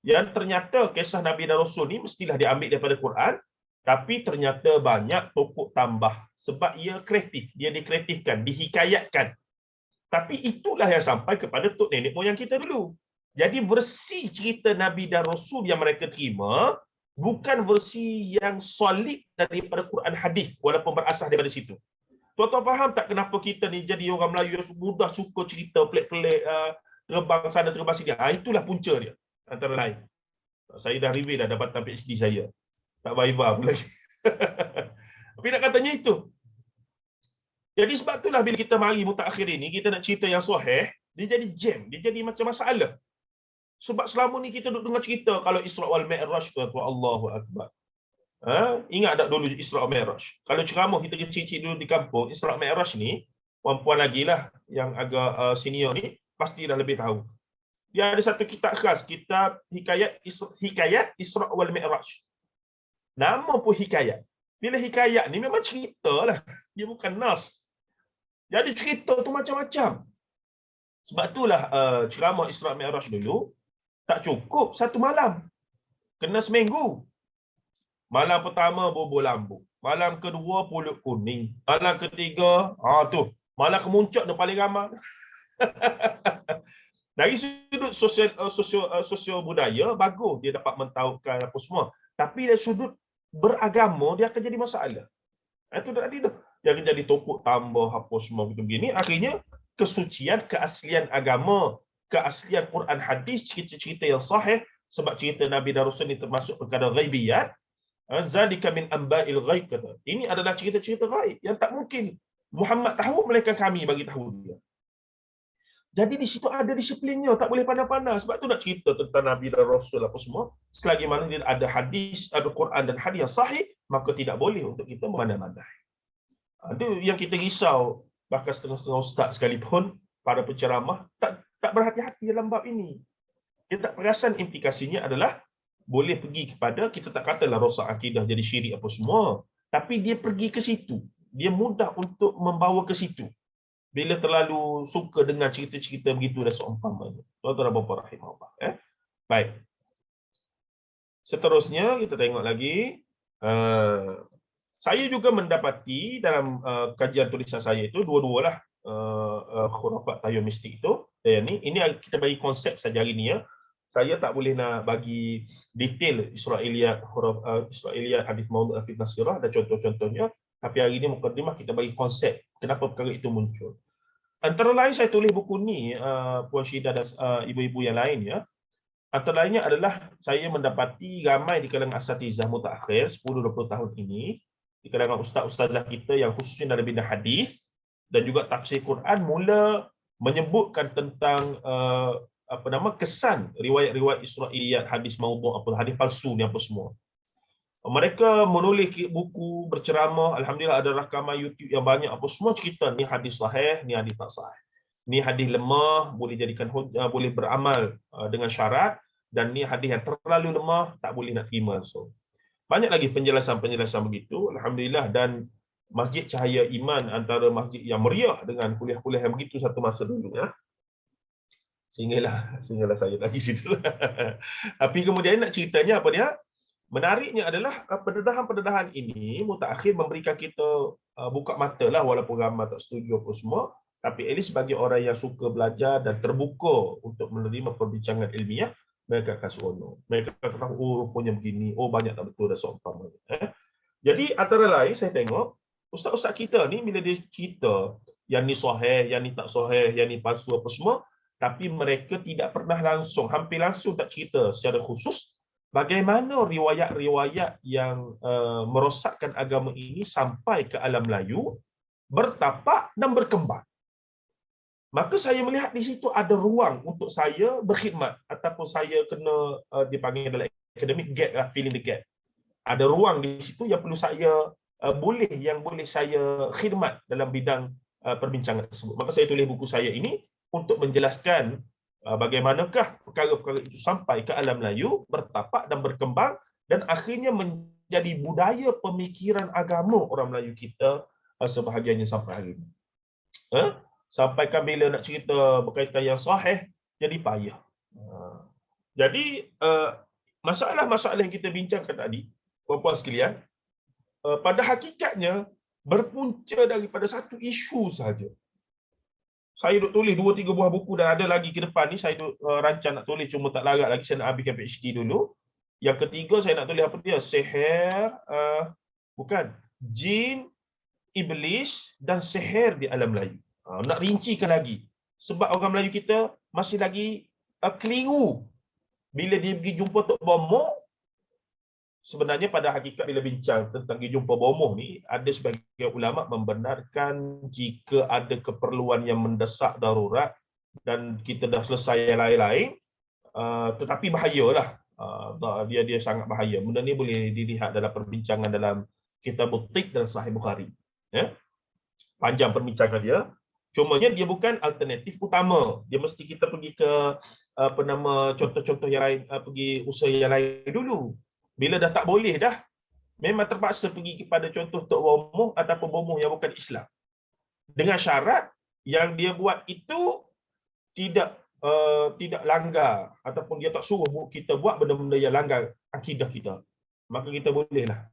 [SPEAKER 1] yang ternyata kisah Nabi dan Rasul ni mestilah diambil daripada Quran, tapi ternyata banyak pokok tambah sebab ia kreatif, dia dikreatifkan, dihikayatkan. Tapi itulah yang sampai kepada tok nenek moyang kita dulu. Jadi versi cerita Nabi dan Rasul yang mereka terima bukan versi yang solid daripada Quran hadis walaupun berasas daripada situ. Tuan-tuan faham tak kenapa kita ni jadi orang Melayu yang mudah suka cerita pelik-pelik, terbang sana terbang sini. Itulah punca dia antara lain. Saya dah reveal dah dapatan PhD saya. Tak viva pun lagi. Tapi nak katanya itu. Jadi sebab itulah bila kita mari mutakhir ini, kita nak cerita yang sahih, dia jadi jam, dia jadi macam masalah. Sebab selama ni kita duk dengar cerita kalau Isra wal Mi'raj tu, Allahu Akbar. Ingat tak dulu Isra wal Mi'raj? Kalau ceramah kita kecil-kecil dulu di kampung, Isra wal Mi'raj ni, puan-puan lagi lah yang agak senior ni, pasti dah lebih tahu. Dia ada satu kitab khas, kitab hikayat Isra wal Mi'raj. Nama pun hikayat. Bila hikayat ni memang cerita lah. Dia bukan nas. Jadi cerita tu macam-macam. Sebab itulah ceramah Isra Mi'raj dulu tak cukup satu malam. Kena seminggu. Malam pertama bubur lambu. Malam kedua pulut kuning. Malam ketiga, tu. Malam kemuncak dia paling ramai. Dari sudut sosio budaya, bagus dia dapat mentaukan apa semua. Tapi dari sudut beragama, dia akan jadi masalah. Itu tadi tu. Dia akan jadi topuk tambah apa semua begini. Akhirnya, kesucian, keaslian agama, keaslian Quran hadis, cerita-cerita yang sahih, sebab cerita Nabi dan Rasul ini termasuk perkara ghaibiyat. Zalika min amba'il ghaib kata. Ini adalah cerita-cerita ghaib yang tak mungkin Muhammad tahu melainkan kami bagi tahu dia. Jadi di situ ada disiplinnya, tak boleh pandai-pandai. Sebab tu nak cerita tentang Nabi dan Rasul apa semua. Selagi mana dia ada hadis, ada Quran dan hadis yang sahih, maka tidak boleh untuk kita memandai-mandai. Itu yang kita risau. Bahkan setengah-setengah ustaz sekalipun, para penceramah, tak berhati-hati dalam bab ini. Dia tak perasan implikasinya adalah boleh pergi kepada, kita tak katalah rosak akidah jadi syirik apa semua, tapi dia pergi ke situ. Dia mudah untuk membawa ke situ. Bila terlalu suka dengan cerita-cerita begitu dan seumpamanya. Tuan-tuan dan puan-puan rahimahullah. Baik. Seterusnya, kita tengok lagi. Saya juga mendapati dalam kajian tulisan saya itu, dua-dualah khurafat tayyum mistik itu. Ini kita bagi konsep saja hari ni ya. Saya tak boleh nak bagi detail Israiliyat hadis maudhu' fitnah sirah dan contoh-contohnya, tapi hari ini mukadimah kita bagi konsep kenapa perkara itu muncul. Antara lain saya tulis buku ni, Puan Syidah dan ibu-ibu yang lain ya. Antara lainnya adalah saya mendapati ramai di kalangan asatizah mutakhir 10-20 tahun ini, di kalangan ustaz-ustazah kita yang khususnya dalam bidang hadis dan juga tafsir Quran mula menyebutkan tentang kesan riwayat-riwayat Israiliyat, hadis maudhu', hadis palsu ni apa semua. Mereka menulis buku, berceramah, alhamdulillah ada rakaman YouTube yang banyak apa semua cerita ni hadis sahih, ni hadis tak sahih. Ni hadis lemah, boleh jadikan hujjah, boleh beramal dengan syarat, dan ni hadis yang terlalu lemah, tak boleh nak terima. So, banyak lagi penjelasan-penjelasan begitu, alhamdulillah, dan Masjid Cahaya Iman antara masjid yang meriah dengan kuliah-kuliah yang begitu satu masa dulu ya. Sehinggalah saya lagi situ. Tapi kemudian nak ceritanya apa dia? Menariknya adalah pendedahan-pendedahan ini mutakhir memberikan kita buka mata lah, walaupun ramai tak setuju apa semua. Tapi at least bagi orang yang suka belajar dan terbuka untuk menerima perbincangan ilmiah, mereka akan seronok. Mereka akan tahu, oh rupanya begini, oh banyak tak betul dan seumpamanya. Jadi antara lain saya tengok, ustaz-ustaz kita ni bila dia cerita yang ni sahih, yang ni tak sahih, yang ni palsu apa semua, tapi mereka tidak pernah langsung, hampir langsung tak cerita secara khusus bagaimana riwayat-riwayat yang merosakkan agama ini sampai ke alam Melayu, bertapak dan berkembang. Maka saya melihat di situ ada ruang untuk saya berkhidmat ataupun saya kena dipanggil dalam akademik gap lah, filling the gap. Ada ruang di situ yang perlu saya boleh saya khidmat dalam bidang perbincangan tersebut. Maka saya tulis buku saya ini untuk menjelaskan bagaimanakah perkara-perkara itu sampai ke alam Melayu, bertapak dan berkembang dan akhirnya menjadi budaya pemikiran agama orang Melayu kita sebahagiannya sampai hari ini. Sampaikan bila nak cerita berkaitan yang sahih, jadi payah. Jadi masalah-masalah yang kita bincangkan tadi, puan-puan sekalian, pada hakikatnya berpunca daripada satu isu sahaja. Saya duk tulis 2-3 buah buku dan ada lagi ke depan ni saya duk rancang nak tulis, cuma tak larat lagi, saya nak habiskan PhD dulu. Yang ketiga saya nak tulis apa dia? Sihir, bukan, jin, iblis dan sihir di alam Melayu. Nak rincikan lagi. Sebab orang Melayu kita masih lagi keliru. Bila dia pergi jumpa Tok Bomoh, sebenarnya pada hakikat bila bincang tentang pergi jumpa bomoh ni, ada sebagian ulama membenarkan jika ada keperluan yang mendesak darurat dan kita dah selesai yang lain-lain, tetapi bahayalah. Dia sangat bahaya. Benda ni boleh dilihat dalam perbincangan dalam kitab Tibb dan Sahih Bukhari. Ya? Panjang perbincangan dia. Cumanya dia bukan alternatif utama. Dia mesti kita pergi ke contoh-contoh yang lain, pergi usaha yang lain dulu. Bila dah tak boleh dah, memang terpaksa pergi kepada contoh Tok Bomoh ataupun bomoh yang bukan Islam. Dengan syarat yang dia buat itu tidak langgar ataupun dia tak suruh kita buat benda-benda yang langgar akidah kita. Maka kita bolehlah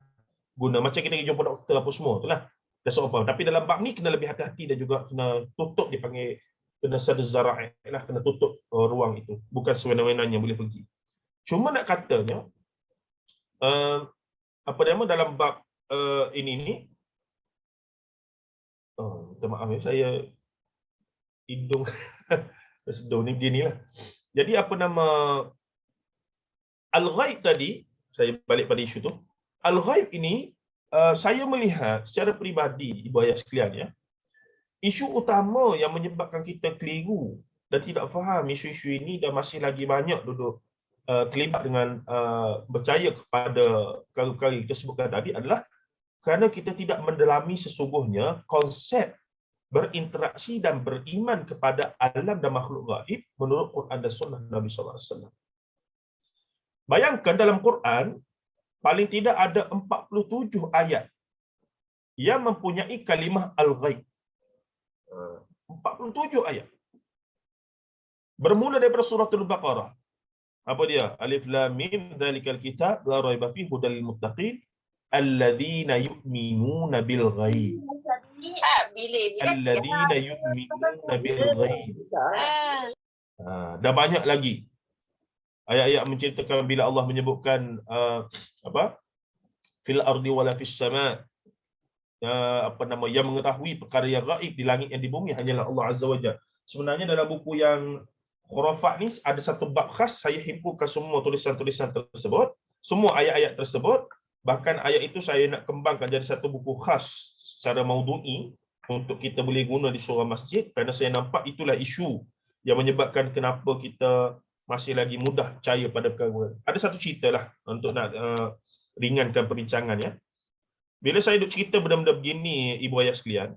[SPEAKER 1] guna, macam kita pergi jumpa doktor apa semua itulah. Tapi dalam bab ni kena lebih hati-hati dan juga kena tutup, dipanggil kena sada zara'i lah, kena tutup ruang itu. Bukan sewenang-wenangnya boleh pergi. Cuma nak katanya apa nama dalam bab ini ni, minta maaf ya, saya hidung sedung ni beginilah. Jadi apa nama al-ghaib tadi, saya balik pada isu tu. Al-ghaib ini saya melihat secara peribadi, ibu ayah sekalian ya, isu utama yang menyebabkan kita keliru dan tidak faham isu-isu ini dan masih lagi banyak duduk terlibat dengan percaya kepada perkara-perkara yang kita sebutkan tadi adalah kerana kita tidak mendalami sesungguhnya konsep berinteraksi dan beriman kepada alam dan makhluk gaib menurut Quran dan Sunnah Nabi SAW. Bayangkan dalam Quran, paling tidak ada 47 ayat yang mempunyai kalimah al-ghaib. 47 ayat. Bermula daripada surah Al-Baqarah. Apa dia? Alif Lam Mim, dzalikal kitab la raiba fihi hudal lil muttaqin alladzina yu'minuna bil ghaib. Alladzina yu'minuna bil ghaib. Dah banyak lagi ayat-ayat menceritakan bila Allah menyebutkan fil ardi wala fis sama, yang mengetahui perkara yang gaib di langit dan di bumi hanyalah Allah Azza wa Jalla. Sebenarnya dalam buku yang khurafat ni ada satu bab khas, saya himpunkan semua tulisan-tulisan tersebut, semua ayat-ayat tersebut, bahkan ayat itu saya nak kembangkan jadi satu buku khas secara maudu'i untuk kita boleh guna di surah masjid, kerana saya nampak itulah isu yang menyebabkan kenapa kita masih lagi mudah percaya pada perkara. Ada satu cerita lah untuk nak ringankan perbincangan ya. Bila saya duk cerita benda-benda begini, ibu ayah sekalian,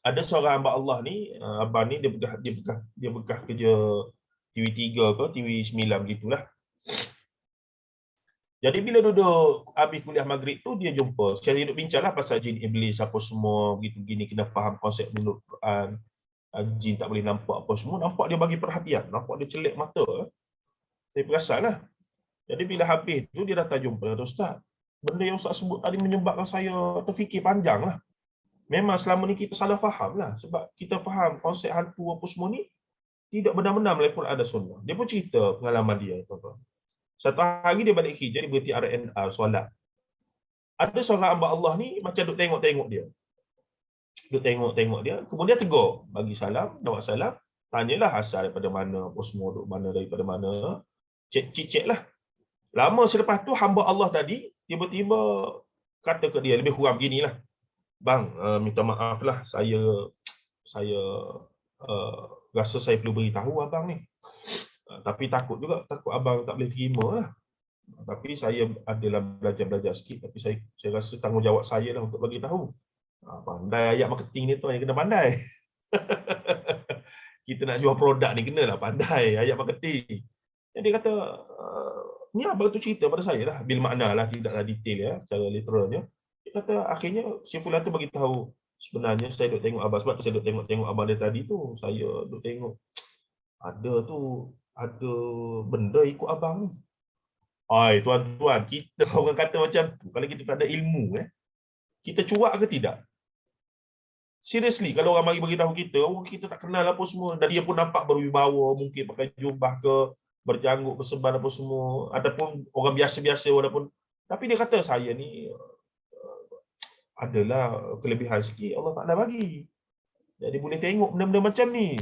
[SPEAKER 1] ada seorang hamba Allah ni, abang ni dia bekas kerja TV3 ke TV9 gitulah. Jadi bila duduk habis kuliah maghrib tu dia jumpa. Saya duduk bincanglah pasal jin iblis apa semua begitu gini, kena faham konsep menurut Quran. Jin tak boleh nampak apa semua. Nampak dia bagi perhatian, nampak dia celik mata. Saya perasanlah. Jadi bila habis tu dia datang jumpa kata, Ustaz, benda yang Ustaz sebut tadi menyebabkan saya terfikir panjanglah. Memang selama ni kita salah faham lah. Sebab kita faham konsep hantu apa semua ni tidak benar-benar melalui Quran dan Sunnah. Dia pun cerita pengalaman dia. Satu hari dia balik kerja, dia berhenti RNR, solat. Ada seorang hamba Allah ni macam duk tengok-tengok dia. Duk tengok-tengok dia. Kemudian tegur. Bagi salam, jawab salam. Tanyalah asal daripada mana, apa semua duk mana, daripada mana. Cek lah. Lama selepas tu, hamba Allah tadi, tiba-tiba kata ke dia, lebih kurang beginilah. Bang, minta maaf lah. Saya rasa saya perlu beritahu abang ni. Tapi takut juga, takut abang tak boleh terima lah. Tapi saya adalah belajar sikit, tapi saya rasa tanggungjawab saya lah untuk bagi tahu. Pandai ayat marketing ni tu yang kena pandai. Kita nak jual produk ni kenalah pandai ayat marketing. Jadi dia kata, ni abang tu cerita pada saya lah, bil makna lah, tidaklah detail ya, cara literalnya. Dia kata akhirnya si fulan tu bagi tahu, sebenarnya saya duk tengok abang, sebab tu saya duk tengok abang dia tadi tu, saya duk tengok ada benda ikut abang ni. Ai tuan-tuan, kita orang kata macam tu, kalau kita tak ada ilmu kita cuak ke tidak? Seriously, kalau orang mari beritahu kita, kita tak kenal apa semua, dan dia pun nampak berwibawa, mungkin pakai jubah ke, berjanggut, berseban apa semua, ataupun orang biasa-biasa walaupun, tapi dia kata saya ni adalah kelebihan sikit Allah Taala bagi. Jadi boleh tengok benda-benda macam ni.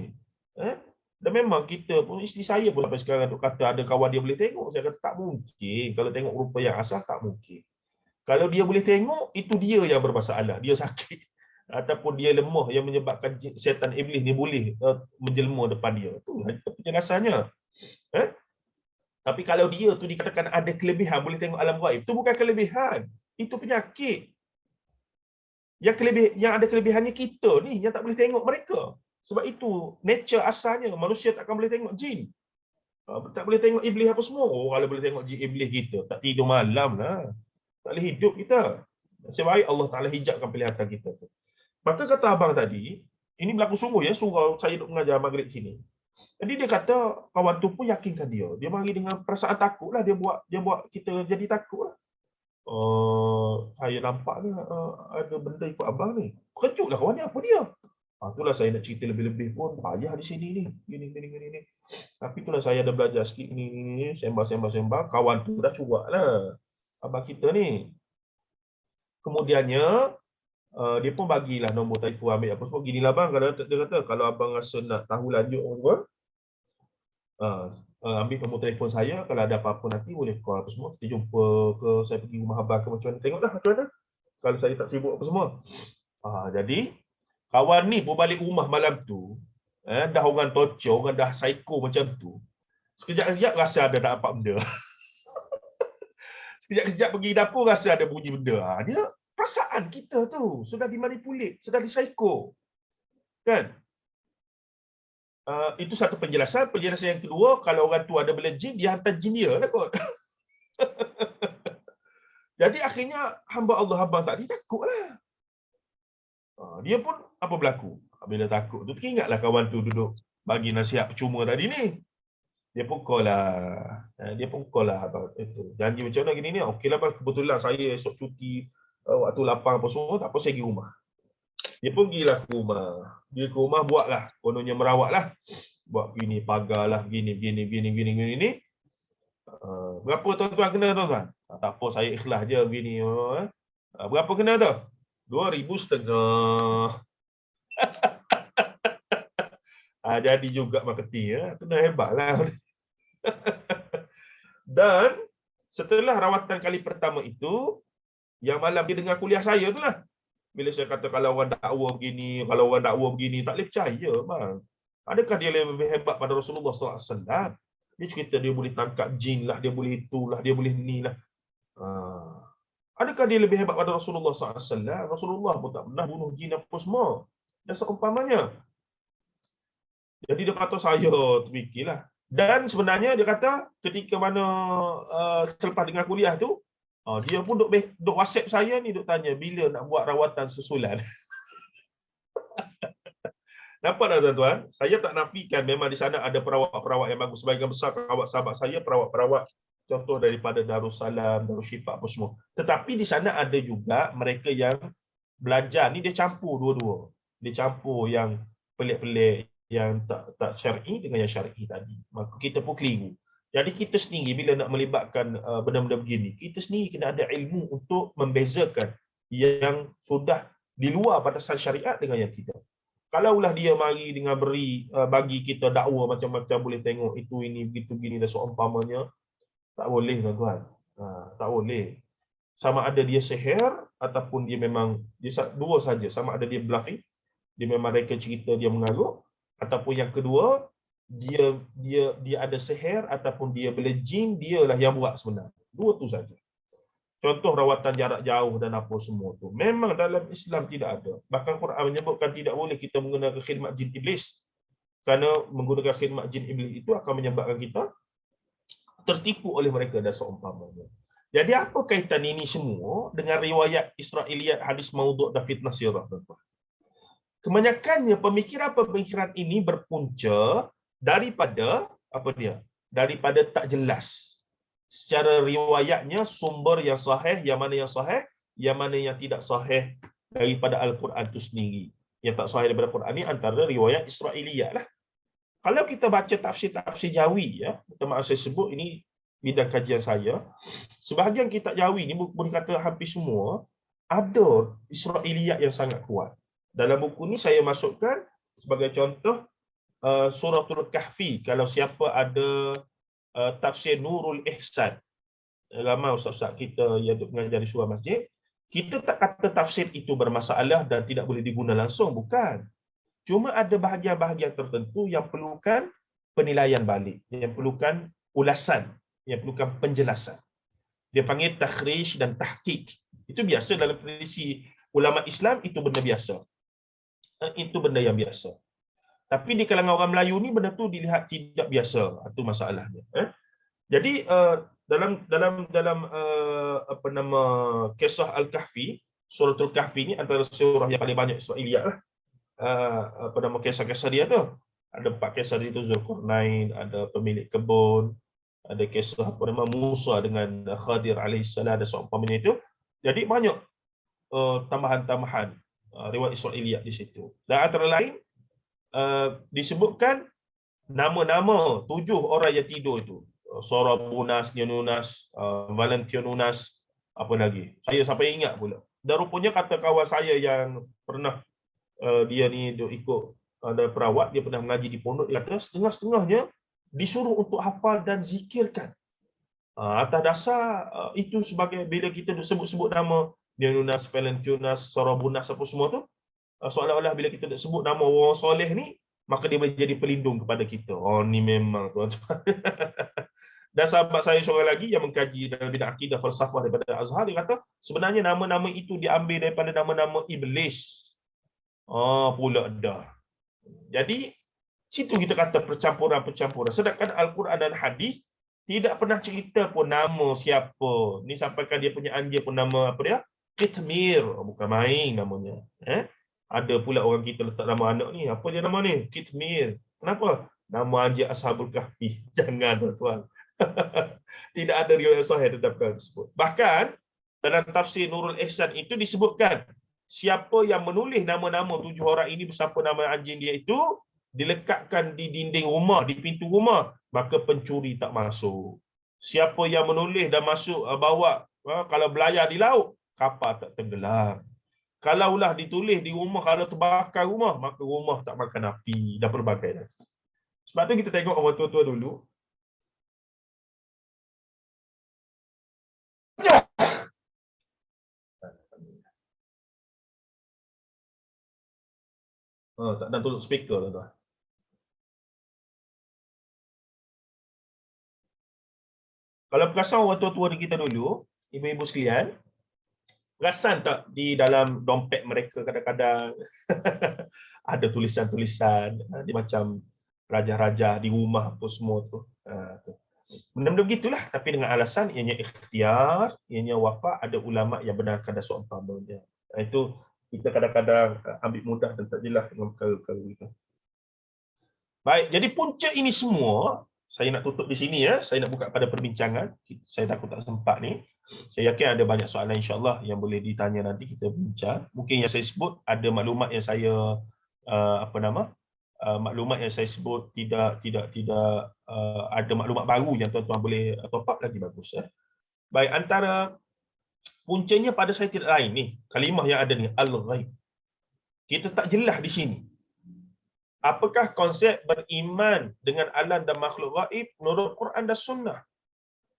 [SPEAKER 1] Dan memang kita pun, isteri saya pun sampai sekarang tu kata ada kawan dia boleh tengok. Saya kata tak mungkin. Kalau tengok rupa yang asal, tak mungkin. Kalau dia boleh tengok, itu dia yang bermasalah. Dia sakit. Ataupun dia lemah yang menyebabkan setan iblis ni boleh menjelma depan dia. Itu penjelasannya. Tapi kalau dia tu dikatakan ada kelebihan, boleh tengok alam gaib, itu bukan kelebihan. Itu penyakit. Yang ada kelebihannya kita ni, yang tak boleh tengok mereka. Sebab itu, nature asalnya, manusia tak akan boleh tengok jin. Tak boleh tengok iblis apa semua. Kalau boleh tengok jin iblis kita, tak tidur malam lah. Tak boleh hidup kita. Nasib baik Allah Ta'ala hijabkan penglihatan kita. Maka kata abang tadi, ini berlaku sungguh ya, surau saya duduk mengajar maghrib sini. Jadi dia kata, kawan tu pun yakinkan dia. Dia mari dengan perasaan takut lah, dia buat kita jadi takut lah. Saya nampak ni ada benda ikut abang ni. Kejutlah kawan ni, apa dia? Itulah saya nak cerita lebih-lebih pun payah di sini ni. Gini. Tapi itulah saya ada belajar sikit ni. Sembang. Kawan tu dah cuak lah. Abang kita ni. Kemudiannya, dia pun bagilah nombor telefon, ambil apa semua. Ginilah bang, dia kata, kalau abang rasa nak tahu lanjut, ambil nombor telefon saya. Kalau ada apa-apa nanti boleh call apa semua. Kita jumpa ke, saya pergi rumah abang ke macam mana. Tengoklah macam mana. Kalau saya tak sibuk apa semua. Jadi, kawan ni pun balik rumah malam tu, dah orang tocor, orang dah psycho macam tu. Sekejap-kejap rasa ada tak nampak benda. Sekejap-kejap pergi dapur rasa ada bunyi benda. Dia perasaan kita tu sudah dimanipulit, sudah di-psycho. Kan? Itu satu penjelasan. Penjelasan yang kedua, kalau orang tu ada bela jin, dia hantar jin dia lah kot. Jadi akhirnya hamba Allah abang tadi takutlah. Dia pun apa berlaku? Bila takut tu teringatlah kawan tu duduk bagi nasihat percuma tadi ni. Dia pun call lah abang itu. Janji macam mana gini ni? Okeylah bang, kebetulan saya esok cuti waktu lapang apa semua, tak apa saya pergi rumah. Dia pun pergilah ke rumah. Dia ke rumah buatlah, kononnya merawatlah. Buat gini, pagar lah, gini ni. Berapa tuan-tuan kena tuan-tuan? Tak apa, saya ikhlas je begini. Berapa kena tu? 2,500. Jadi juga marketing ya. Kena hebatlah. Dan setelah rawatan kali pertama itu, yang malam dia dengar kuliah saya tu lah. Bila saya kata kalau orang dakwa begini, tak boleh percaya bang. Adakah dia lebih hebat pada Rasulullah SAW? Dia cerita dia boleh tangkap jin lah, dia boleh itulah, dia boleh ni lah. Adakah dia lebih hebat pada Rasulullah SAW? Rasulullah pun tak pernah bunuh jin apa semua. Dan seumpamanya. Jadi dia kata saya terfikirlah. Dan sebenarnya dia kata ketika mana selepas dengar kuliah tu, dia pun duk WhatsApp saya ni, duk tanya bila nak buat rawatan susulan. Nampak tak tuan-tuan? Saya tak nafikan memang di sana ada perawat-perawat yang bagus. Sebahagian besar perawat sahabat saya, perawat-perawat contoh daripada Darussalam, Darussyifaq apa semua. Tetapi di sana ada juga mereka yang belajar ni dia campur dua-dua. Dia campur yang pelik-pelik, yang tak syar'i dengan yang syar'i tadi. Maka kita pun keliru. Jadi kita sendiri bila nak melibatkan benda-benda begini, kita sendiri kena ada ilmu untuk membezakan yang sudah di luar batasan syariat dengan yang tidak. Kalaulah dia mari dengan bagi kita dakwa macam-macam, boleh tengok itu ini begitu gini dan seumpamanya, tak boleh tuan-tuan. Tak boleh. Sama ada dia sihir ataupun dia memang dua saja, sama ada dia bluffing, dia memang reka cerita dia mengarut, ataupun yang kedua dia ada sihir ataupun dia boleh jin, dialah yang buat sebenarnya. Dua tu saja. Contoh rawatan jarak jauh dan apa semua tu memang dalam Islam tidak ada. Bahkan Quran menyebutkan tidak boleh kita menggunakan khidmat jin iblis. Kerana menggunakan khidmat jin iblis itu akan menyebabkan kita tertipu oleh mereka dan seumpamanya. Jadi apa kaitan ini semua dengan riwayat Israiliyat, hadis maudhu' dan fitnah sirah, tuan-tuan? Kebanyakannya pemikiran-pemikiran ini berpunca daripada apa dia? Daripada tak jelas secara riwayatnya sumber yang sahih, yang mana yang sahih, yang mana yang tidak sahih daripada Al-Quran itu sendiri. Yang tak sahih daripada Al-Quran ini antara riwayat Israiliyat lah. Kalau kita baca tafsir-tafsir Jawi, ya, maaf saya sebut ini bidang kajian saya, sebahagian kitab Jawi ni boleh kata hampir semua ada Israiliyat yang sangat kuat. Dalam buku ni saya masukkan sebagai contoh Suratul Kahfi. Kalau siapa ada tafsir Nurul Ihsan, ramai ustaz-ustaz kita yang mengajar di surah masjid, kita tak kata tafsir itu bermasalah dan tidak boleh diguna langsung, bukan. Cuma ada bahagian-bahagian tertentu yang perlukan penilaian balik, yang perlukan ulasan, yang perlukan penjelasan. Dia panggil takhrij dan tahqiq. Itu biasa dalam tradisi ulama Islam, itu benda biasa. Itu benda yang biasa. Tapi di kalangan orang Melayu ni benda tu dilihat tidak biasa. Itu masalahnya. Jadi dalam apa nama kisah Al-Kahfi, Suratul Kahfi ni antara surah yang paling banyak Israiliyat lah. Apa nama kisah-kisah dia tu. Ada 4 kisah dia tu, Zulkarnain, ada pemilik kebun, ada kisah apa nama Musa dengan Khadir alaihissalam dan seumpamanya itu. Jadi banyak tambahan-tambahan riwayat Israiliyat di situ. Dan antara lain disebutkan nama-nama 7 orang yang tidur itu. Sorabunas, Nunas, Valentionunas, apa lagi? Saya sampai ingat pula. Dan rupanya kata kawan saya yang pernah dia ni ikut ada perawat, dia pernah mengaji di pondok, dia kata setengah-setengahnya disuruh untuk hafal dan zikirkan. Atas dasar itu sebagai bila kita sebut-sebut nama Nunas, Valentionunas, Sorabunas apa semua tu, seolah-olah bila kita sebut nama orang soleh ni, maka dia boleh jadi pelindung kepada kita. Oh, ni memang tuan-tuan. Dan sahabat saya seorang lagi yang mengkaji dalam bidang akidah falsafah daripada Azhar, dia kata sebenarnya nama-nama itu diambil daripada nama-nama iblis. Pula dah. Jadi situ kita kata percampuran-percampuran. Sedangkan Al-Quran dan hadis tidak pernah cerita pun nama siapa. Ni sampaikan dia punya anjing pun nama apa dia? Qitmir. Bukan main namanya. Ada pula orang kita letak nama anak ni. Apa dia nama ni? Qitmir. Kenapa? Nama anjing Ashabul Kahfi. Jangan tuan-tuan. Tidak ada riwayat sahih tentang perkara tersebut. Bahkan dalam tafsir Nurul Ihsan itu disebutkan siapa yang menulis nama-nama 7 orang ini bersama nama anjing dia itu dilekatkan di dinding rumah, di pintu rumah, maka pencuri tak masuk. Siapa yang menulis dan masuk bawa, kalau belayar di laut, kapal tak tenggelam. Kalaulah ditulis di rumah, kalau terbakar rumah, maka rumah tak makan api dan berbagai lagi. Sebab tu kita tengok orang tua-tua dulu, tak dan tutup speaker tuan-tuan. Kalau perasan orang tua-tua di kita dulu, ibu-ibu sekalian, perasan tak di dalam dompet mereka kadang-kadang ada tulisan-tulisan, dia macam raja-raja di rumah apa semua tu. Tu. Benda-benda begitulah, tapi dengan alasan ianya ikhtiar, ianya wafak, ada ulama yang benarkan dan seumpamanya. Itu kita kadang-kadang ambil mudah dan tak jelas dengan perkara-perkara itu. Baik, jadi punca ini semua, saya nak tutup di sini ya, saya nak buka pada perbincangan. Saya takut tak sempat ni. Saya yakin ada banyak soalan insya-Allah yang boleh ditanya nanti kita bincang. Mungkin yang saya sebut ada maklumat yang saya maklumat yang saya sebut tidak ada maklumat baru yang tuan-tuan boleh top up lagi bagus ya. Baik, antara puncanya pada saya tidak lain ni, kalimah yang ada ni al-ghaib. Kita tak jelas di sini. Apakah konsep beriman dengan alam dan makhluk gaib menurut Quran dan Sunnah?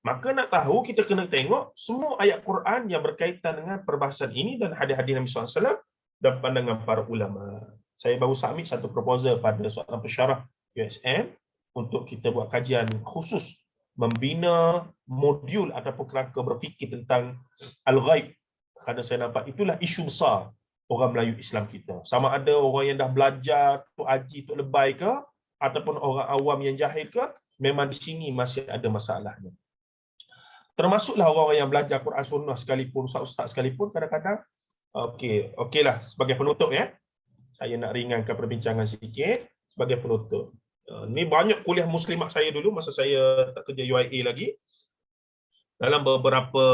[SPEAKER 1] Maka nak tahu, kita kena tengok semua ayat Quran yang berkaitan dengan perbahasan ini dan hadis-hadis Nabi SAW dan pandangan para ulama. Saya baru submit satu proposal pada soalan pensyarah USM untuk kita buat kajian khusus membina modul ataupun kerangka berfikir tentang al-ghaib. Kerana saya nampak itulah isu besar orang Melayu Islam kita. Sama ada orang yang dah belajar Tok Haji, Tok Lebay ke, ataupun orang awam yang jahil ke, memang di sini masih ada masalahnya. Termasuklah orang-orang yang belajar Quran Sunnah sekalipun, ustaz-ustaz sekalipun, kadang-kadang, okeylah, sebagai penutup ya, saya nak ringankan perbincangan sikit sebagai penutup. Ni banyak kuliah muslimat saya dulu masa saya tak kerja UIA lagi. Dalam beberapa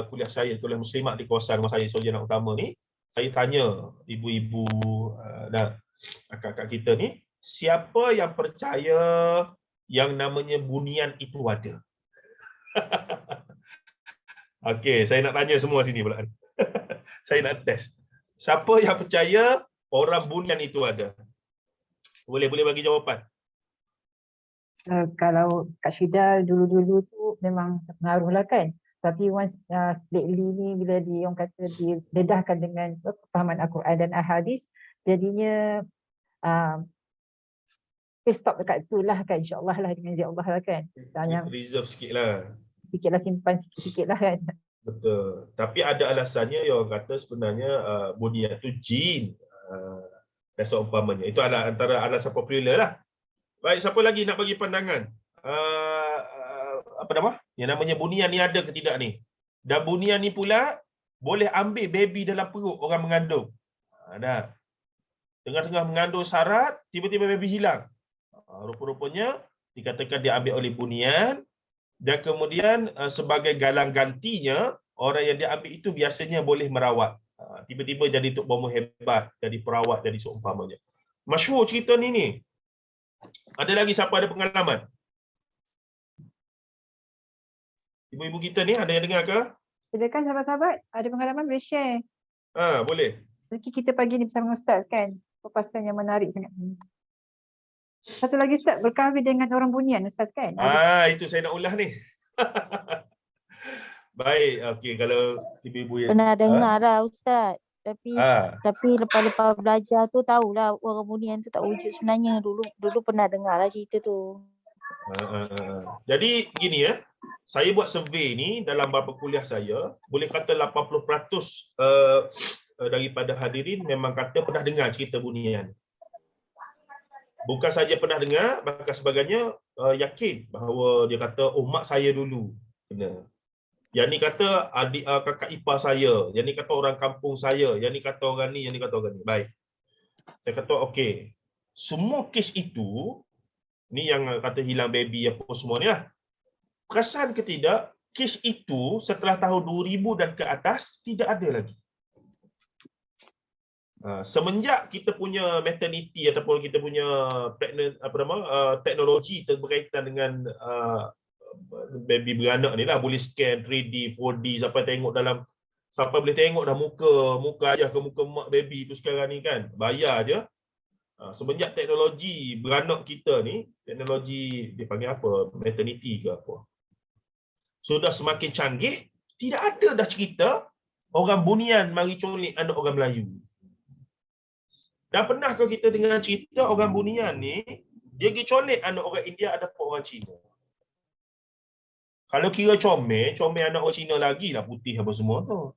[SPEAKER 1] kuliah saya, kuliah muslimat di kawasan rumah saya, Sarjana Utama ni, saya tanya ibu-ibu dan kakak-kakak kita ni, siapa yang percaya yang namanya bunian itu ada? Okey, saya nak tanya semua sini pula. Saya nak test. Siapa yang percaya orang bunian itu ada? Boleh bagi jawapan.
[SPEAKER 3] Kalau Kak Syida dulu-dulu tu memang pengaruh lah kan. Tapi once lately ni bila orang kata didedahkan dengan kefahaman Al-Quran dan Al-Hadis, jadinya stop dekat tu lah kan, insyaAllah lah dengan izin Allah lah kan. Tanya,
[SPEAKER 1] reserve sikit lah.
[SPEAKER 3] Sikitlah, simpan sikit-sikit lah kan.
[SPEAKER 1] Betul. Tapi ada alasannya yang orang kata sebenarnya bunian tu jin. Dan seumpamanya. Itu adalah antara alasan popular lah. Baik, siapa lagi nak bagi pandangan? Yang namanya bunian ni ada ke tidak ni? Dan bunian ni pula boleh ambil baby dalam perut orang mengandung. Dah. Tengah-tengah mengandung syarat, tiba-tiba baby hilang. Rupa-rupanya dikatakan dia ambil oleh bunian, dan kemudian sebagai galang gantinya, orang yang dia ambil itu biasanya boleh merawat. Tiba-tiba jadi tok bomo hebat, jadi perawat, jadi seumpamanya. Masyhur cerita ni. Ada lagi siapa ada pengalaman? Ibu-ibu kita ni ada yang dengar ke?
[SPEAKER 3] Silakan sahabat-sahabat, ada pengalaman boleh share.
[SPEAKER 1] Boleh.
[SPEAKER 3] Rezeki kita pagi ni bersama Ustaz kan. Perpasan yang menarik sangat. Satu lagi Ustaz, berkahwin dengan orang bunian Ustaz kan?
[SPEAKER 1] Itu saya nak ulah ni. Baik, okey, kalau ibu-ibu yang
[SPEAKER 4] pernah dengar lah Ustaz. Tapi lepas-lepas belajar tu tahulah orang bunian tu tak wujud sebenarnya. Dulu pernah dengar lah cerita tu.
[SPEAKER 1] Jadi gini ya, saya buat survey ni dalam beberapa kuliah saya, boleh kata 80% daripada hadirin memang kata pernah dengar cerita bunian. Bukan saja pernah dengar, bahkan sebagainya yakin bahawa dia kata, oh mak saya dulu kena. Yang ni kata adik kakak ipar saya, yang ni kata orang kampung saya, yang ni kata orang ni, yang ni kata orang ni. Baik. Saya kata okey. Semua kes itu, ni yang kata hilang baby apa semua ni lah. Perasan ke tidak, kes itu setelah tahun 2000 dan ke atas tidak ada lagi. Semenjak kita punya maternity ataupun kita punya teknologi berkaitan dengan baby beranak ni lah, boleh scan 3D, 4D sampai boleh tengok dah muka ayah ke muka mak baby tu sekarang ni kan, bayar je. Semenjak teknologi beranak kita ni, teknologi dia panggil apa, maternity ke apa, sudah semakin canggih, tidak ada dah cerita orang bunian mari colik anak orang Melayu. Dan pernahkah kita dengar cerita orang bunian ni dia pergi colik anak orang India ataupun orang Cina? Kalau kira comel anak orang Cina lagi lah putih apa semua tu.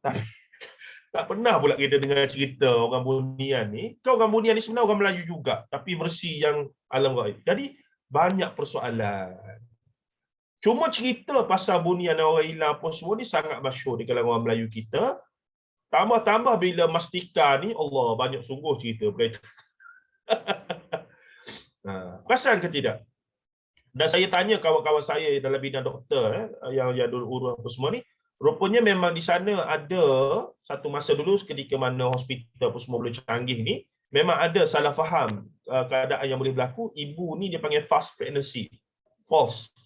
[SPEAKER 1] Tak pernah pula kita dengar cerita orang Bunian ni. Kau orang Bunian ni sebenarnya orang Melayu juga, tapi versi yang alam gaib. Jadi banyak persoalan. Cuma cerita pasal Bunian dan orang hilang apa semua ni sangat masyhur di kalangan orang Melayu kita. Tambah-tambah bila Mastika ni, Allah, banyak sungguh cerita berkaitan. Perasan ke tidak? Dan saya tanya kawan-kawan saya dalam bidang doktor yang dulu urus apa semua ni, rupanya memang di sana ada satu masa dulu ketika mana hospital apa semua boleh canggih ni, memang ada salah faham keadaan yang boleh berlaku. Ibu ni dia panggil false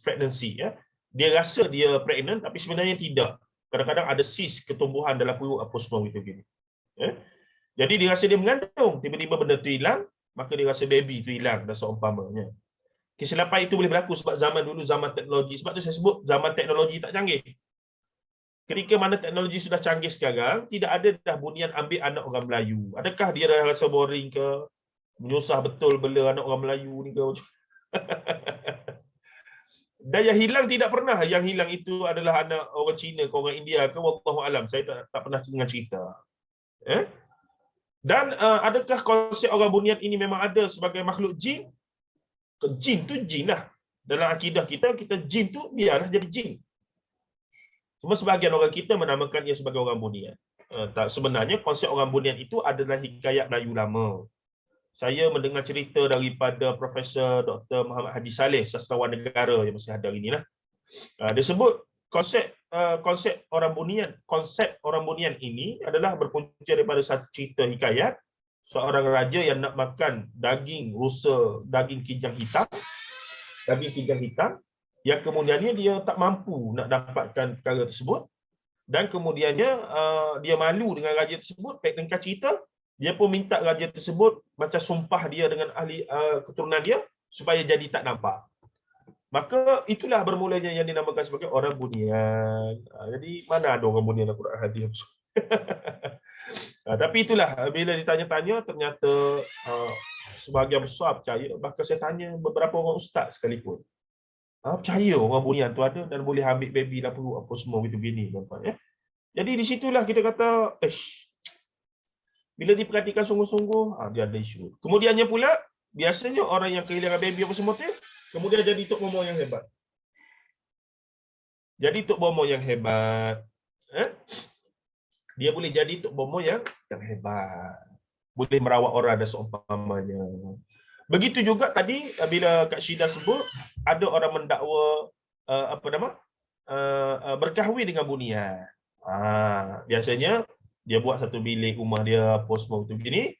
[SPEAKER 1] pregnancy ya. Dia rasa dia pregnant tapi sebenarnya tidak. Kadang-kadang ada cyst ketumbuhan dalam perut apa semua gitu gini. Ya. Jadi dia rasa dia mengandung, tiba-tiba benda tu hilang, maka dia rasa baby tu hilang dan seumpamanya. Kesilapan itu boleh berlaku sebab zaman dulu zaman teknologi. Sebab tu saya sebut zaman teknologi tak canggih. Ketika mana teknologi sudah canggih sekarang, tidak ada dah Bunian ambil anak orang Melayu. Adakah dia dah rasa boring ke? Menyusah betul bela anak orang Melayu ni ke? Dan yang hilang tidak pernah. Yang hilang itu adalah anak orang Cina ke orang India ke? Wallahu alam. Saya tak pernah dengar cerita. Dan adakah konsep orang Bunian ini memang ada sebagai makhluk jin? Jin tu jin lah. Dalam akidah kita jin tu biarlah jadi jin. Cuma sebahagian orang kita menamakan ia sebagai orang Bunian. Sebenarnya konsep orang Bunian itu adalah hikayat Melayu lama. Saya mendengar cerita daripada Profesor Dr. Muhammad Haji Saleh, sastrawan negara yang masih ada hari ini lah. Dia sebut konsep orang Bunian ini adalah berpunca daripada satu cerita hikayat seorang raja yang nak makan daging rusa, daging kijang hitam, yang kemudiannya dia tak mampu nak dapatkan perkara tersebut, dan kemudiannya dia malu dengan raja tersebut. Dengan cerita, dia pun minta raja tersebut macam sumpah dia dengan ahli keturunan dia supaya jadi tak nampak. Maka itulah bermulanya yang dinamakan sebagai orang Bunian. Jadi mana ada orang Bunian Al-Quran hadis. Tapi itulah, bila ditanya-tanya ternyata sebahagian besar percaya. Bahkan saya tanya beberapa orang ustaz sekalipun, percaya orang Bunian tu ada dan boleh ambil baby lah perlu apa semua gitu gini. Jadi di situlah kita kata, bila diperhatikan sungguh-sungguh, dia ada isu. Kemudiannya pula, biasanya orang yang kehilangan baby apa semua tu, kemudian jadi tok bomo yang hebat. Dia boleh jadi tok bomo yang hebat. Boleh merawat orang dan seumpamanya. Begitu juga tadi bila Kak Syida sebut ada orang mendakwa berkahwin dengan Bunian. Biasanya dia buat satu bilik rumah dia apa semua gitu gini.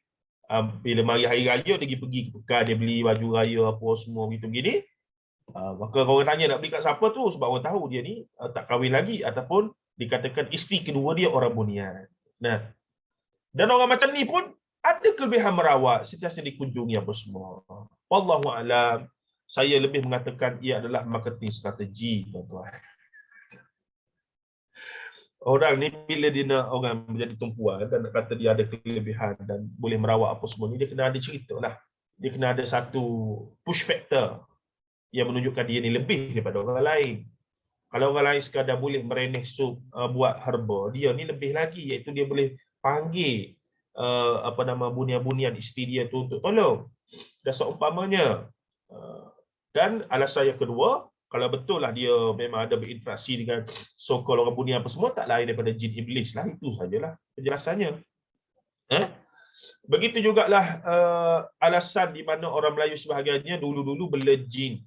[SPEAKER 1] Bila mari hari raya dia pergi ke Pekan, dia beli baju raya apa semua gitu gini. Maka orang tanya nak beli kat siapa tu, sebab orang tahu dia ni tak kahwin lagi ataupun dikatakan isteri kedua dia orang Bunian. Nah, dan orang macam ni pun ada kelebihan merawat sentiasa dikunjungi apa semua. Wallahu a'lam. Saya lebih mengatakan ia adalah marketing strategi, tuan-tuan. Orang ni bila dia nak orang menjadi tumpuan dan nak kata dia ada kelebihan dan boleh merawat apa semua ni, dia kena ada cerita lah. Dia kena ada satu push factor yang menunjukkan dia ni lebih daripada orang lain. Kalau orang lain sekadar boleh mereneh sup buat herba, dia ni lebih lagi, iaitu dia boleh panggil Bunian isteri dia tu untuk tolong dan seumpamanya. Dan alasan yang kedua, kalau betul lah dia memang ada berinteraksi dengan so-called orang Bunian apa semua, tak lain daripada jin iblis lah. Itu sajalah penjelasannya. Begitu jugalah alasan di mana orang Melayu sebahagiannya dulu-dulu bela jin.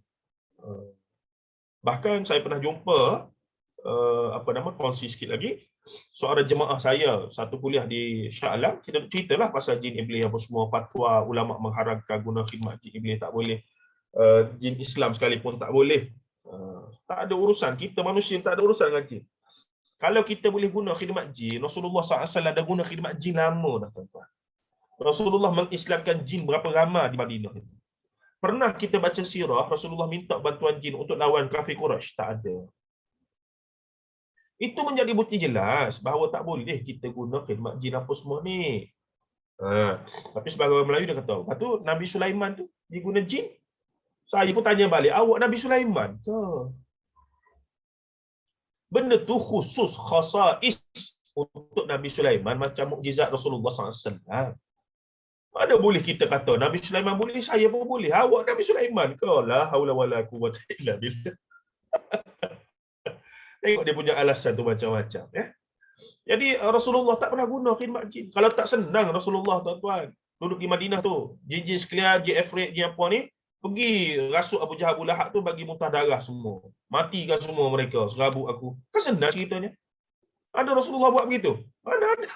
[SPEAKER 1] Bahkan saya pernah jumpa kongsi sikit lagi, seorang jemaah saya satu kuliah di Shah Alam, kita ceritalah pasal jin iblis apa semua, fatwa ulama mengharamkan guna khidmat jin iblis, tak boleh. Jin Islam sekalipun tak boleh. Tak ada urusan, kita manusia tak ada urusan dengan jin. Kalau kita boleh guna khidmat jin, Rasulullah SAW dah guna khidmat jin lama dah, tuan-tuan. Rasulullah mengislamkan jin berapa ramai di Madinah itu. Pernah kita baca sirah Rasulullah minta bantuan jin untuk lawan kafir Quraisy? Tak ada. Itu menjadi bukti jelas bahawa tak boleh kita guna khidmat jin apa semua ni. Tapi sebagai orang Melayu dia kata, lepas tu Nabi Sulaiman tu dia guna jin. Saya pun tanya balik, awak Nabi Sulaiman ke? Benda tu khusus khasais untuk Nabi Sulaiman macam mukjizat Rasulullah SAW. Mana boleh kita kata Nabi Sulaiman boleh, saya pun boleh. Awak Nabi Sulaiman ke? La haula wala quwwata illa billah. Tengok dia punya alasan tu macam-macam. Ya? Jadi Rasulullah tak pernah guna khidmat jin. Kalau tak senang Rasulullah tuan-tuan duduk di Madinah tu, jin-jin sekalian, jin Ifrit, jin apa ni, pergi rasuk Abu Jahal Abu Lahab tu bagi muntah darah semua. Matikan semua mereka, serabut aku. Kan senang ceritanya. Ada Rasulullah buat begitu? Mana ada?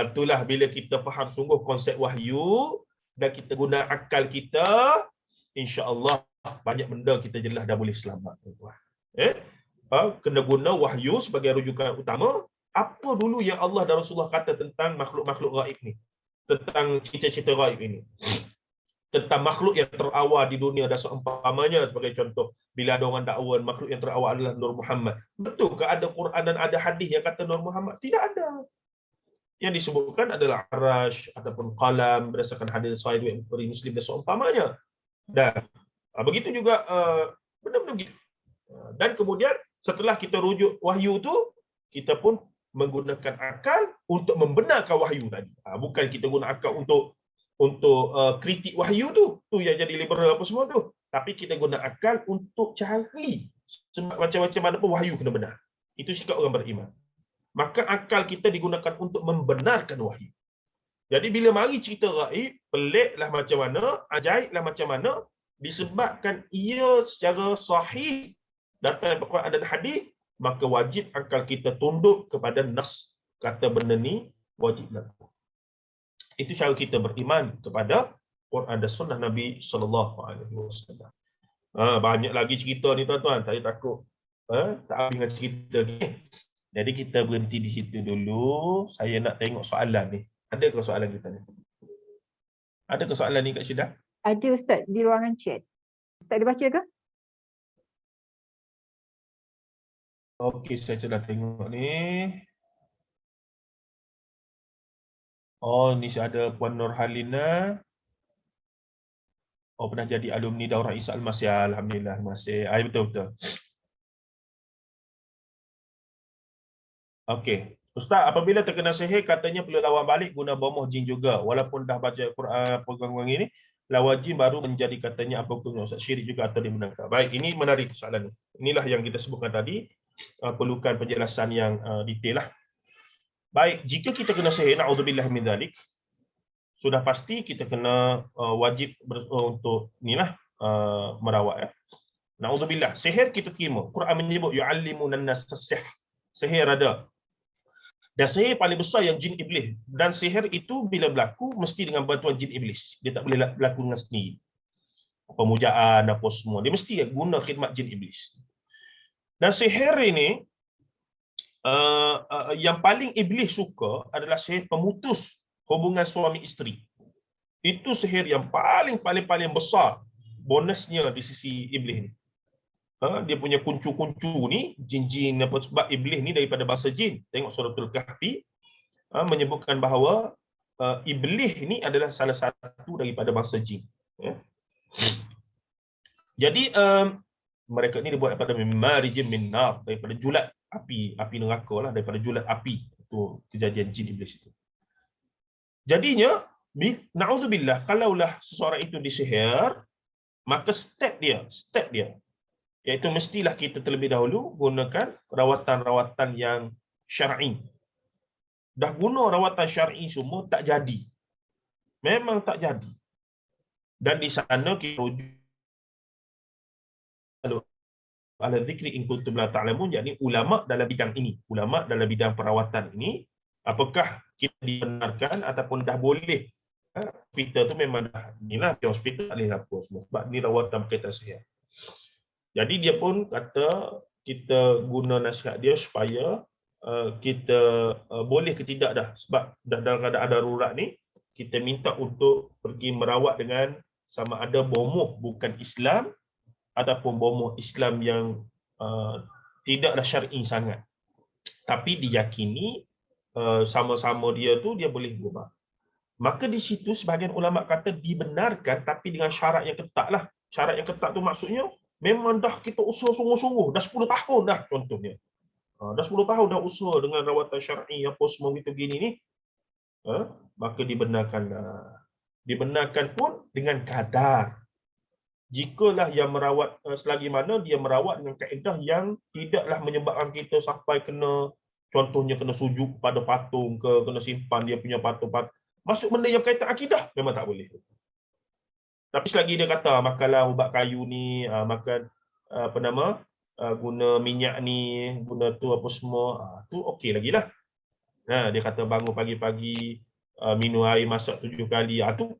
[SPEAKER 1] Itulah bila kita faham sungguh konsep wahyu dan kita guna akal kita, insya-Allah banyak benda kita jelas dah boleh selamat, tuan-tuan. Kena guna wahyu sebagai rujukan utama. Apa dulu yang Allah dan Rasulullah kata tentang makhluk-makhluk gaib ni? Tentang cerita-cerita gaib ini. Tentang makhluk yang terawal di dunia dan seumpamanya, sebagai contoh, bila ada orang dakwa makhluk yang terawal adalah Nur Muhammad. Betul ke ada Quran dan ada hadis yang kata Nur Muhammad? Tidak ada. Yang disebutkan adalah Arash ataupun Qalam berdasarkan hadis Sahih riwayat Bukhari Muslim dan seumpamanya. Dan begitu juga benda-benda begitu. Dan kemudian setelah kita rujuk wahyu tu, kita pun menggunakan akal untuk membenarkan wahyu tadi. Bukan kita guna akal untuk kritik wahyu tu yang jadi liberal apa semua tu. Tapi kita guna akal untuk cari sebab macam-macam mana pun wahyu kena benar. Itu sikap orang beriman. Maka akal kita digunakan untuk membenarkan wahyu. Jadi bila mari cerita gaib, peliklah macam mana, ajaiblah macam mana, disebabkan ia secara sahih datang daripada Quran dan hadis, maka wajib akal kita tunduk kepada nas, kata benda ni wajib berlaku. Itu cara kita beriman kepada Quran dan sunnah Nabi SAW. Banyak lagi cerita ni tuan-tuan, saya takut tak habis dengan cerita ni. Jadi kita berhenti di situ dulu. Saya nak tengok soalan ni. Ada ke soalan kita ni? Ada ke soalan ni Kak Syida?
[SPEAKER 3] Ada Ustaz di ruangan chat. Ustaz ada baca ke?
[SPEAKER 1] Okey, saya sudah tengok ni. Oh, ni ada Puan Nurhalina. Oh, pernah jadi alumni Daurah Isa Al-Masih. Alhamdulillah, masih. Betul-betul. Okey. Ustaz, apabila terkena sihir, katanya perlu lawan balik guna bomoh jin juga. Walaupun dah baca Quran pegang-pegang ini, lawan jin baru menjadi katanya apa hukumnya Ustaz, syirik juga atau dibenarkan. Baik, ini menarik soalan ni. Inilah yang kita sebutkan tadi. Perlukan penjelasan yang detail lah. Baik, jika kita kena sihir, na'udzubillah min dzalik, sudah pasti kita kena wajib untuk inilah merawat ya. Na'udzubillah, sihir kita terima. Quran menyebut yu'allimunan nas as-sihr. Sihir ada. Dan sihir paling besar yang jin iblis. Dan sihir itu bila berlaku mesti dengan bantuan jin iblis. Dia tak boleh berlaku dengan sendiri. Pemujaan apa semua. Dia mesti guna khidmat jin iblis. Dan sihir ini yang paling iblis suka adalah sihir pemutus hubungan suami isteri. Itu sihir yang paling besar bonusnya di sisi iblis ni. Dia punya kuncu-kuncu ni, jin-jin apa, sebab iblis ni daripada bahasa jin. Tengok suratul Kahfi menyebutkan bahawa iblis ni adalah salah satu daripada bahasa jin. Jadi mereka ni dibuat daripada marijim min nar, daripada julat api neraka lah, daripada julat api. Itu kejadian jin iblis itu. Jadinya na'udzubillah, kalaulah seseorang itu disihir, maka step dia iaitu mestilah kita terlebih dahulu gunakan rawatan-rawatan yang syar'i. Dah guna rawatan syar'i semua tak jadi. Memang tak jadi. Dan di sana kita rujuk ala zikri in kuntum la ta'lamun, yakni ulama dalam bidang ini, ulama dalam bidang perawatan ini, apakah kita dibenarkan ataupun dah boleh. Hospital tu memang dah inilah, di hospital tak boleh apa semua sebab ni rawatan berkaitan sihir. Jadi dia pun kata kita guna nasihat dia supaya kita boleh ke tidak dah, sebab dah dalam keadaan darurat ni kita minta untuk pergi merawat dengan sama ada bomoh bukan Islam ataupun bomoh Islam yang tidaklah syar'i sangat, tapi diyakini sama-sama dia tu dia boleh guna. Maka di situ sebahagian ulama kata dibenarkan tapi dengan syarat yang ketat lah. Syarat yang ketat tu maksudnya memang dah kita usaha sungguh-sungguh dah 10 tahun dah contohnya. Dah 10 tahun dah usaha dengan rawatan syar'i apa semua gitu gini ni, maka dibenarkanlah. Dibenarkan pun dengan kadar. Jikalah yang merawat selagi mana dia merawat dengan kaedah yang tidaklah menyebabkan kita sampai kena, contohnya kena sujud pada patung ke, kena simpan dia punya patung-patung. Masuk benda yang berkaitan akidah memang tak boleh. Tapi selagi dia kata makanlah ubat kayu ni, makan apa nama, guna minyak ni, guna tu apa semua, tu okey lagi lah. Dia kata bangun pagi-pagi, minum air masak 7 kali, tu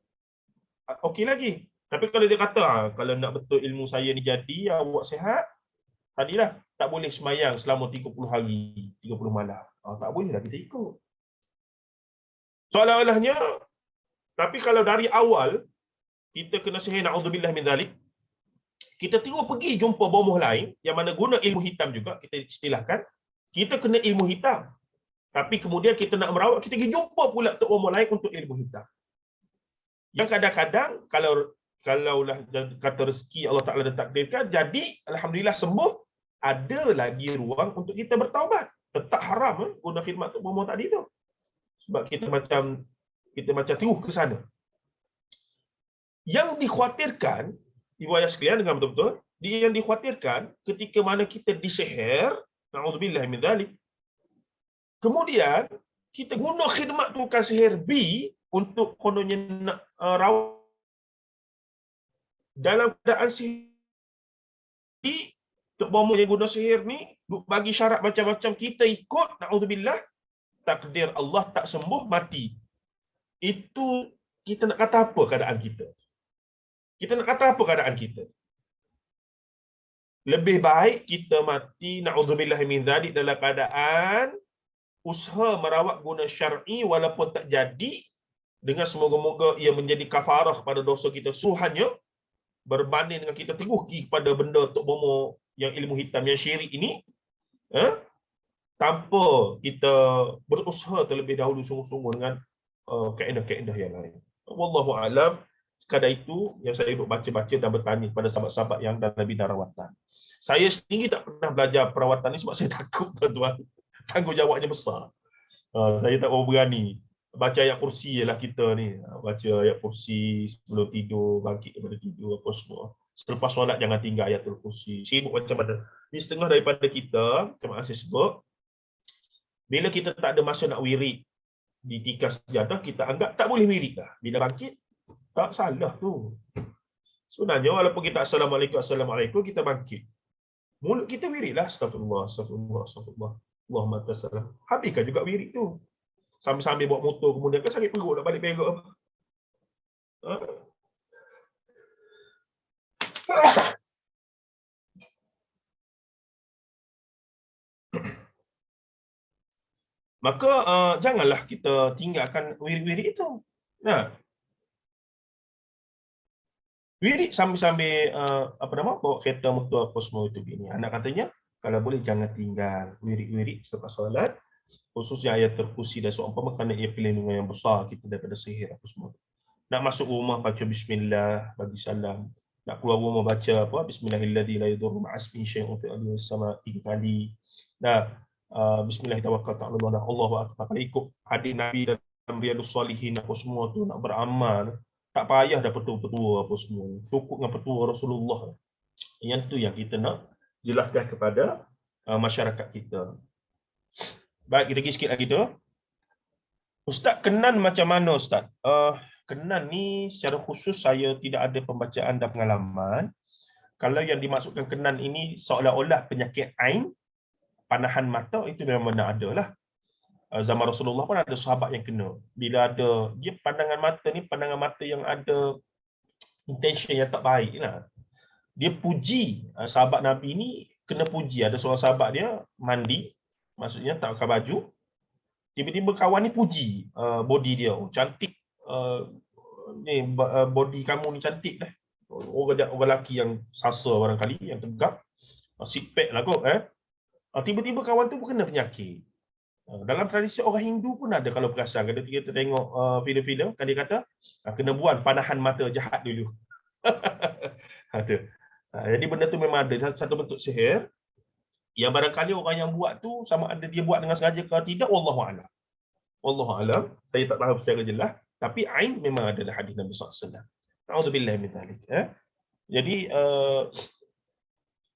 [SPEAKER 1] okey lagi. Tapi kalau dia kata, kalau nak betul ilmu saya ni jadi, awak sihat, tadilah tak boleh semayang selama 30 hari, 30 malam. Tak boleh lah kita ikut. Soalan-olahnya, tapi kalau dari awal, kita kena sihir, na'udzubillah min zalik, kita terus pergi jumpa bomoh lain, yang mana guna ilmu hitam juga, kita istilahkan, kita kena ilmu hitam. Tapi kemudian kita nak merawat, kita pergi jumpa pula tok bomoh lain untuk ilmu hitam. Yang kadang-kadang, kalaulah kata rezeki Allah Ta'ala dah takdirkan, jadi Alhamdulillah sembuh, ada lagi ruang untuk kita bertaubat. Tetap haram guna khidmat tok bomoh tadi tu. Sebab kita macam terus ke sana. Yang dikhuatirkan, riwayat sekalian dengan betul-betul, yang dikhuatirkan ketika mana kita disihir, na'udzubillah min dzalik, kemudian kita guna khidmat tukang sihir B untuk kononnya nak rawat dalam keadaan sihir, tok bomoh yang guna sihir ni bagi syarat macam-macam, kita ikut, na'udzubillah, takdir Allah tak sembuh, mati. Itu kita nak kata apa keadaan kita? Kita nak kata apa keadaan kita? Lebih baik kita mati, na'udzubillah min dzalik, dalam keadaan usaha merawat guna syar'i walaupun tak jadi, dengan semoga-moga ia menjadi kafarah pada dosa kita suruhannya, berbanding dengan kita teguh kepada benda tok bomoh yang ilmu hitam, yang syirik ini, tanpa kita berusaha terlebih dahulu sungguh-sungguh dengan kaedah-kaedah yang lain. Wallahu a'lam. Sekadar itu yang saya duduk baca-baca dan bertanya kepada sahabat-sahabat yang dalam bidang rawatan. Saya sendiri tak pernah belajar perawatan ni sebab saya takut, tuan-tuan. Tanggungjawabnya besar. Saya tak berani. Baca ayat kursi lah kita ni. Baca ayat kursi sebelum tidur, bangkit daripada tidur, apa semua. Selepas solat jangan tinggal ayatul kursi. Sibuk macam mana. Ni setengah daripada kita, macam saya sebut, bila kita tak ada masa nak wirid di tikar sejadah, kita anggap tak boleh wirid dah. Bila bangkit, tak salah tu. Sebenarnya walaupun kita assalamualaikum, kita bangkit. Mulut kita wiridlah, astagfirullah, astagfirullah, astagfirullah, Allahumma tassalam. Habiskan juga wirid tu. Sambil-sambil bawa motor, kemudian kan sakit perut nak balik Perak apa. Maka janganlah kita tinggalkan wirid-wirid itu. Wirid sambil bawa kereta motor apa semua itu gini. Anak katanya kalau boleh jangan tinggal wirid-wirid selepas solat, khususnya ayat terkursi dan seumpama, kerana ia perlindungan yang besar kita daripada sihir apa semua. Nak masuk rumah baca bismillah, bagi salam. Nak keluar rumah baca apa? Bismillahilladzi la yadurru ma'asmihi syai'un fil ardi was sama' 3 kali. Bismillahirrahmanirrahim. Allahu akbar. Kalau ikut hadis Nabi dalam Riyadhus Shalihin apa semua tu, nak beramal, tak payah dah petua-petua apa semua. Cukup dengan petua Rasulullah. Yang tu yang kita nak jelaskan kepada masyarakat kita. Baik, kita pergi sikit lagi tu. Ustaz, kenan macam mana Ustaz? Kenan ni secara khusus saya tidak ada pembacaan dan pengalaman. Kalau yang dimaksudkan kenan ini seolah-olah penyakit ain, panahan mata, itu memang benar ada lah. Zaman Rasulullah pun ada sahabat yang kena. Bila ada, dia pandangan mata ni, pandangan mata yang ada intention yang tak baik lah. Dia puji, sahabat Nabi ni kena puji. Ada seorang sahabat dia mandi, maksudnya tak pakai baju, tiba-tiba kawan ni puji body dia. Oh, cantik, ni body kamu ni cantik dah. Orang lelaki yang sasa barangkali, yang tegap, six pack lah kot. Tiba-tiba kawan tu pun kena penyakit. Dalam tradisi orang Hindu pun ada, kalau perasan, kalau kita tengok filem-filem, kan dia kata kena buat panahan mata jahat dulu. Jadi benda tu memang ada satu bentuk sihir. Yang barangkali orang yang buat tu sama ada dia buat dengan sengaja ke tidak, wallahu a'lam. Wallahu a'lam. Saya tak tahu secara jelas, tapi ain memang adalah hadis Nabi sallallahu alaihi wasallam. A'udzubillahi min dzalik. Jadi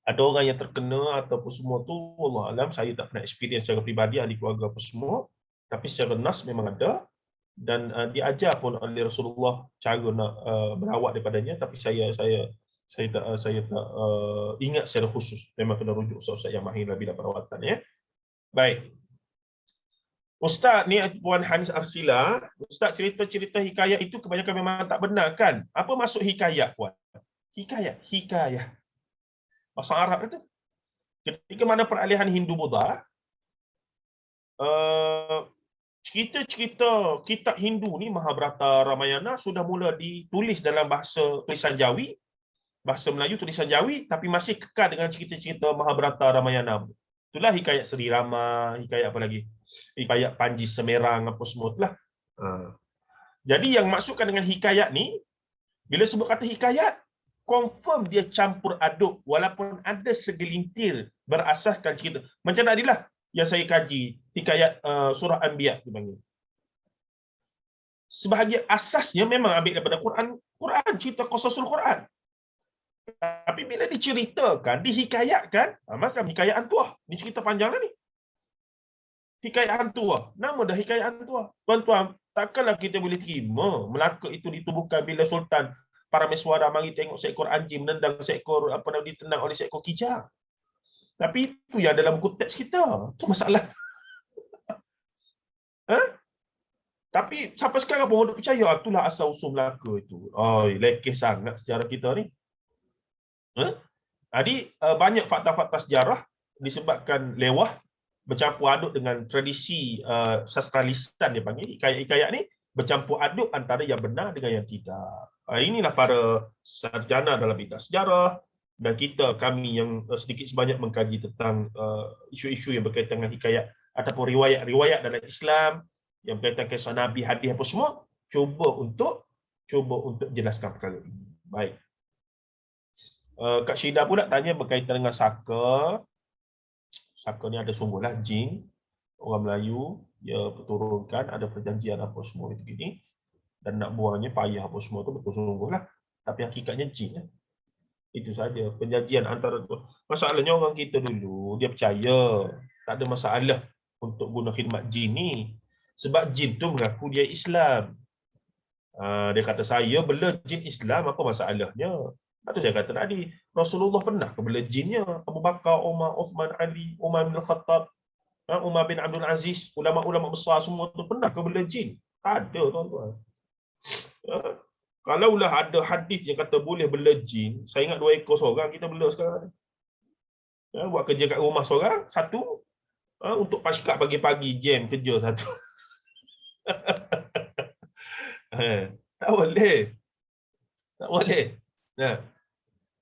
[SPEAKER 1] ada orang yang terkena ataupun semua tu, wallahu a'lam, saya tak pernah experience secara peribadi ahli keluarga apa semua, tapi secara nas memang ada dan diajar pun oleh Rasulullah cara nak berawak daripadanya, tapi saya tak ingat secara khusus. Memang kena rujuk ustaz-ustaz yang mahir dalam bidang perawatan ya. Baik. Ustaz ni Puan Hanis Arsila, Ustaz cerita-cerita hikayat itu kebanyakan memang tak benar kan? Apa maksud hikayat Puan? Hikayat. Bahasa Arab itu. Ketika mana peralihan Hindu-Buddha, cerita-cerita kitab Hindu ni Mahabharata, Ramayana sudah mula ditulis dalam bahasa tulisan Jawi, bahasa Melayu tulisan Jawi, tapi masih kekal dengan cerita-cerita Mahabharata, Ramayana. Itulah hikayat Seri Rama, hikayat apa lagi? Hikayat Panji Semerang apa semua itulah. Jadi yang maksudkan dengan hikayat ni, bila sebut kata hikayat, confirm dia campur aduk walaupun ada segelintir berasaskan cerita. Macam tadilah yang saya kaji hikayat surah Anbiya dipanggil. Sebahagian asasnya memang ambil daripada Quran, cerita qasasul Quran. Tapi bila diceritakan, dihikayatkan, macam hikayat Antuah. Ni cerita panjang lah ni. Hikayat Antuah. Nama dah hikayat Antuah. Tuan-tuan, takkanlah kita boleh terima Melaka itu ditubuhkan bila Sultan Parameswara mari tengok seekor anjing menendang seekor ditendang oleh seekor kijang. Tapi itu yang dalam konteks kita. Itu masalah. Tapi sampai sekarang pun orang percaya itulah asal usul Melaka itu. Lekeh sangat sejarah kita ni. Jadi banyak fakta-fakta sejarah disebabkan lewah bercampur aduk dengan tradisi sastra lisan dia panggil. Hikayat-hikayat ni bercampur aduk antara yang benar dengan yang tidak. Inilah para sarjana dalam bidang sejarah dan kami yang sedikit sebanyak mengkaji tentang isu-isu yang berkaitan dengan hikayat ataupun riwayat-riwayat dalam Islam yang berkaitan kisah Nabi, hadis apa semua, cuba untuk jelaskan perkara ini. Baik. Kak Syida pula tanya berkaitan dengan saka. Saka ni ada sungguhlah jin. Orang Melayu dia turunkan ada perjanjian apa semua itu gini. Dan nak buangnya payah apa semua tu betul sungguhlah. Tapi hakikatnya jin. Itu saja perjanjian antara tu. Masalahnya orang kita dulu dia percaya tak ada masalah untuk guna khidmat jin ni. Sebab jin tu mengaku dia Islam. Dia kata saya bela jin Islam, apa masalahnya? Itu saya kata tadi, Rasulullah pernah ke bela jinnya? Abu Bakar, Umar, Uthman, Ali, Umar bin Khattab, Umar bin Abdul Aziz, ulama-ulama besar semua tu pernah ke bela jin? Ada tuan-tuan. Kalaulah ada hadis yang kata boleh bela jin, saya ingat 2 ekor seorang kita bela sekarang. Buat kerja kat rumah seorang, satu. Untuk pashkat pagi-pagi, jam kerja satu. Tak boleh. Tak boleh.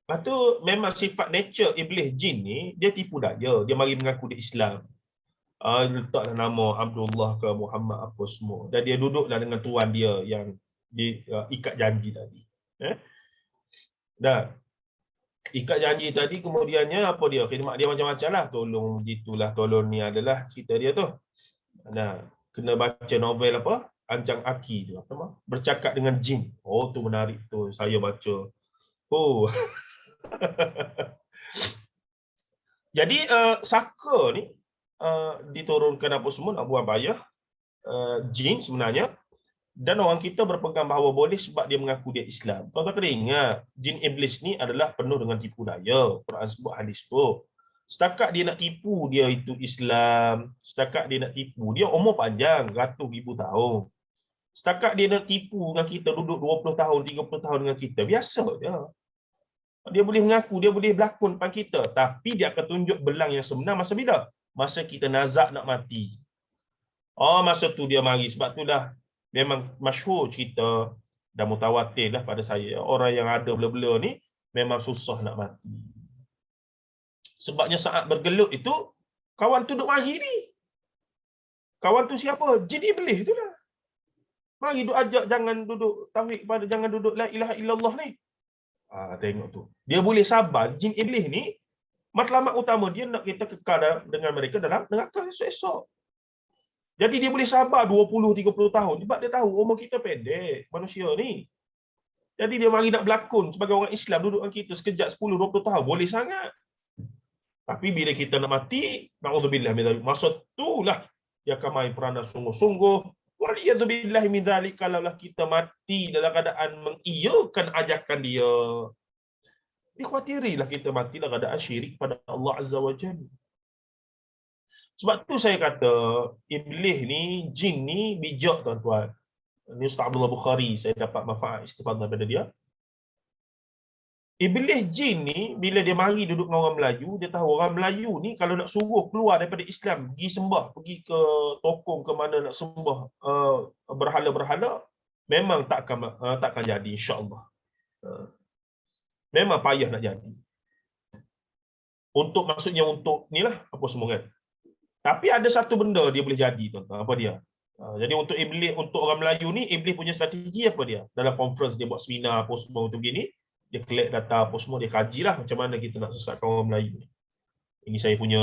[SPEAKER 1] Lepas tu memang sifat nature iblis jin ni, dia tipu daya. Dia mari mengaku dia Islam. Letaklah nama Abdullah ke Muhammad apa semua. Dan dia duduklah dengan tuan dia yang ikat janji tadi. Dah. Ikat janji tadi kemudiannya apa dia? Khidmat dia macam-macam lah. Tolong gitulah, tolong ni adalah cerita dia tu. Kena baca novel apa? Anjang Aki tu. Apa? Bercakap dengan jin. Oh tu menarik tu. Saya baca. Jadi saka ni diturunkan apa semua nak buang payah jin sebenarnya, dan orang kita berpegang bahawa boleh sebab dia mengaku dia Islam. Tuan-tuan kena ingat jin iblis ni adalah penuh dengan tipu daya. Quran sebut, hadis sebut. Setakat dia nak tipu dia itu Islam, setakat dia nak tipu dia umur panjang ratus ribu tahun. Setakat dia nak tipu dengan kita duduk 20 tahun, 30 tahun dengan kita, biasa je. Dia boleh mengaku, dia boleh berlakon depan kita. Tapi dia akan tunjuk belang yang sebenar masa bila? Masa kita nazak nak mati. Masa tu dia mari. Sebab tu dah memang masyhur cerita dan mutawatir lah pada saya. Orang yang ada bela-bela ni memang susah nak mati. Sebabnya saat bergelut itu, kawan tu duk mari ni. Kawan tu siapa? Jin iblis tu lah. Mari duk ajak jangan duduk tauhid kepada, jangan duduk la ilaha illallah ni. Tengok tu. Dia boleh sabar, jin iblis ni Matlamat utama dia nak kita kekal dengan mereka dalam neraka esok-esok. Jadi dia boleh sabar 20-30 tahun sebab dia tahu umur kita pendek, manusia ni. Jadi dia mari nak berlakon sebagai orang Islam duduk dengan kita sekejap 10-20 tahun, boleh sangat. Tapi bila kita nak mati, na'udzubillah min dzalik, masa itulah dia akan main peranan sungguh-sungguh. Waliyadzubillah min dzalik, kalaulah kita mati dalam keadaan mengiyakan ajakan dia. Dikhawatirilah kita mati dalam keadaan syirik pada Allah Azza wa Jalla. Sebab tu saya kata, iblis ni, jin ni bijak tuan-tuan. Ini Ustaz Abdullah Bukhari, saya dapat manfaat istifadah daripada dia. Iblis jin ni, bila dia mari duduk dengan orang Melayu, dia tahu orang Melayu ni kalau nak suruh keluar daripada Islam, pergi sembah, pergi ke tokong ke mana nak sembah berhala-berhala, memang takkan jadi, insya-Allah. Memang payah nak jadi. Maksudnya untuk ni lah, apa semua kan. Tapi ada satu benda dia boleh jadi, tuan-tuan. Apa dia? Jadi untuk iblis, untuk orang Melayu ni, iblis punya strategi apa dia? Dalam conference dia buat seminar apa semua untuk begini, dia collect data apa semua, dia kajilah macam mana kita nak sesatkan orang Melayu ni. Ini saya punya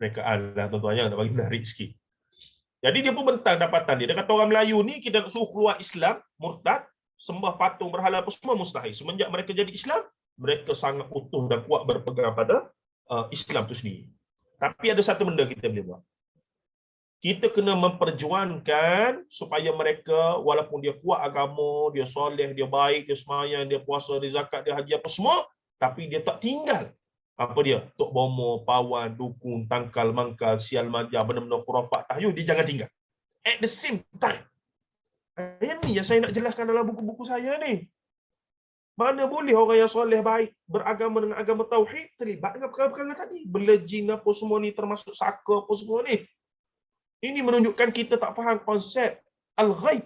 [SPEAKER 1] rekaan lah tuan-tuan, nak bagi menarik sikit. Jadi dia pun bentang dapatan dia. Dia kata orang Melayu ni kita nak suruh keluar Islam, murtad, sembah patung berhala apa semua mustahil. Semenjak mereka jadi Islam, mereka sangat utuh dan kuat berpegang pada Islam tu sendiri. Tapi ada satu benda kita boleh buat. Kita kena memperjuangkan supaya mereka, walaupun dia kuat agama, dia soleh, dia baik, dia semayang, dia puasa, dia zakat, dia haji apa semua, tapi dia tak tinggal. Apa dia? Tok bomo, pawan, dukun, tangkal, mangkal, sial maja, benda-benda khurafat, tahyuh, dia jangan tinggal. At the same time. Yang ni yang saya nak jelaskan dalam buku-buku saya ni. Mana boleh orang yang soleh baik beragama dengan agama tauhid terlibat dengan perkara-perkara tadi. Bela jin apa semua ni, termasuk saka apa semua ni. Ini menunjukkan kita tak faham konsep al-ghaib.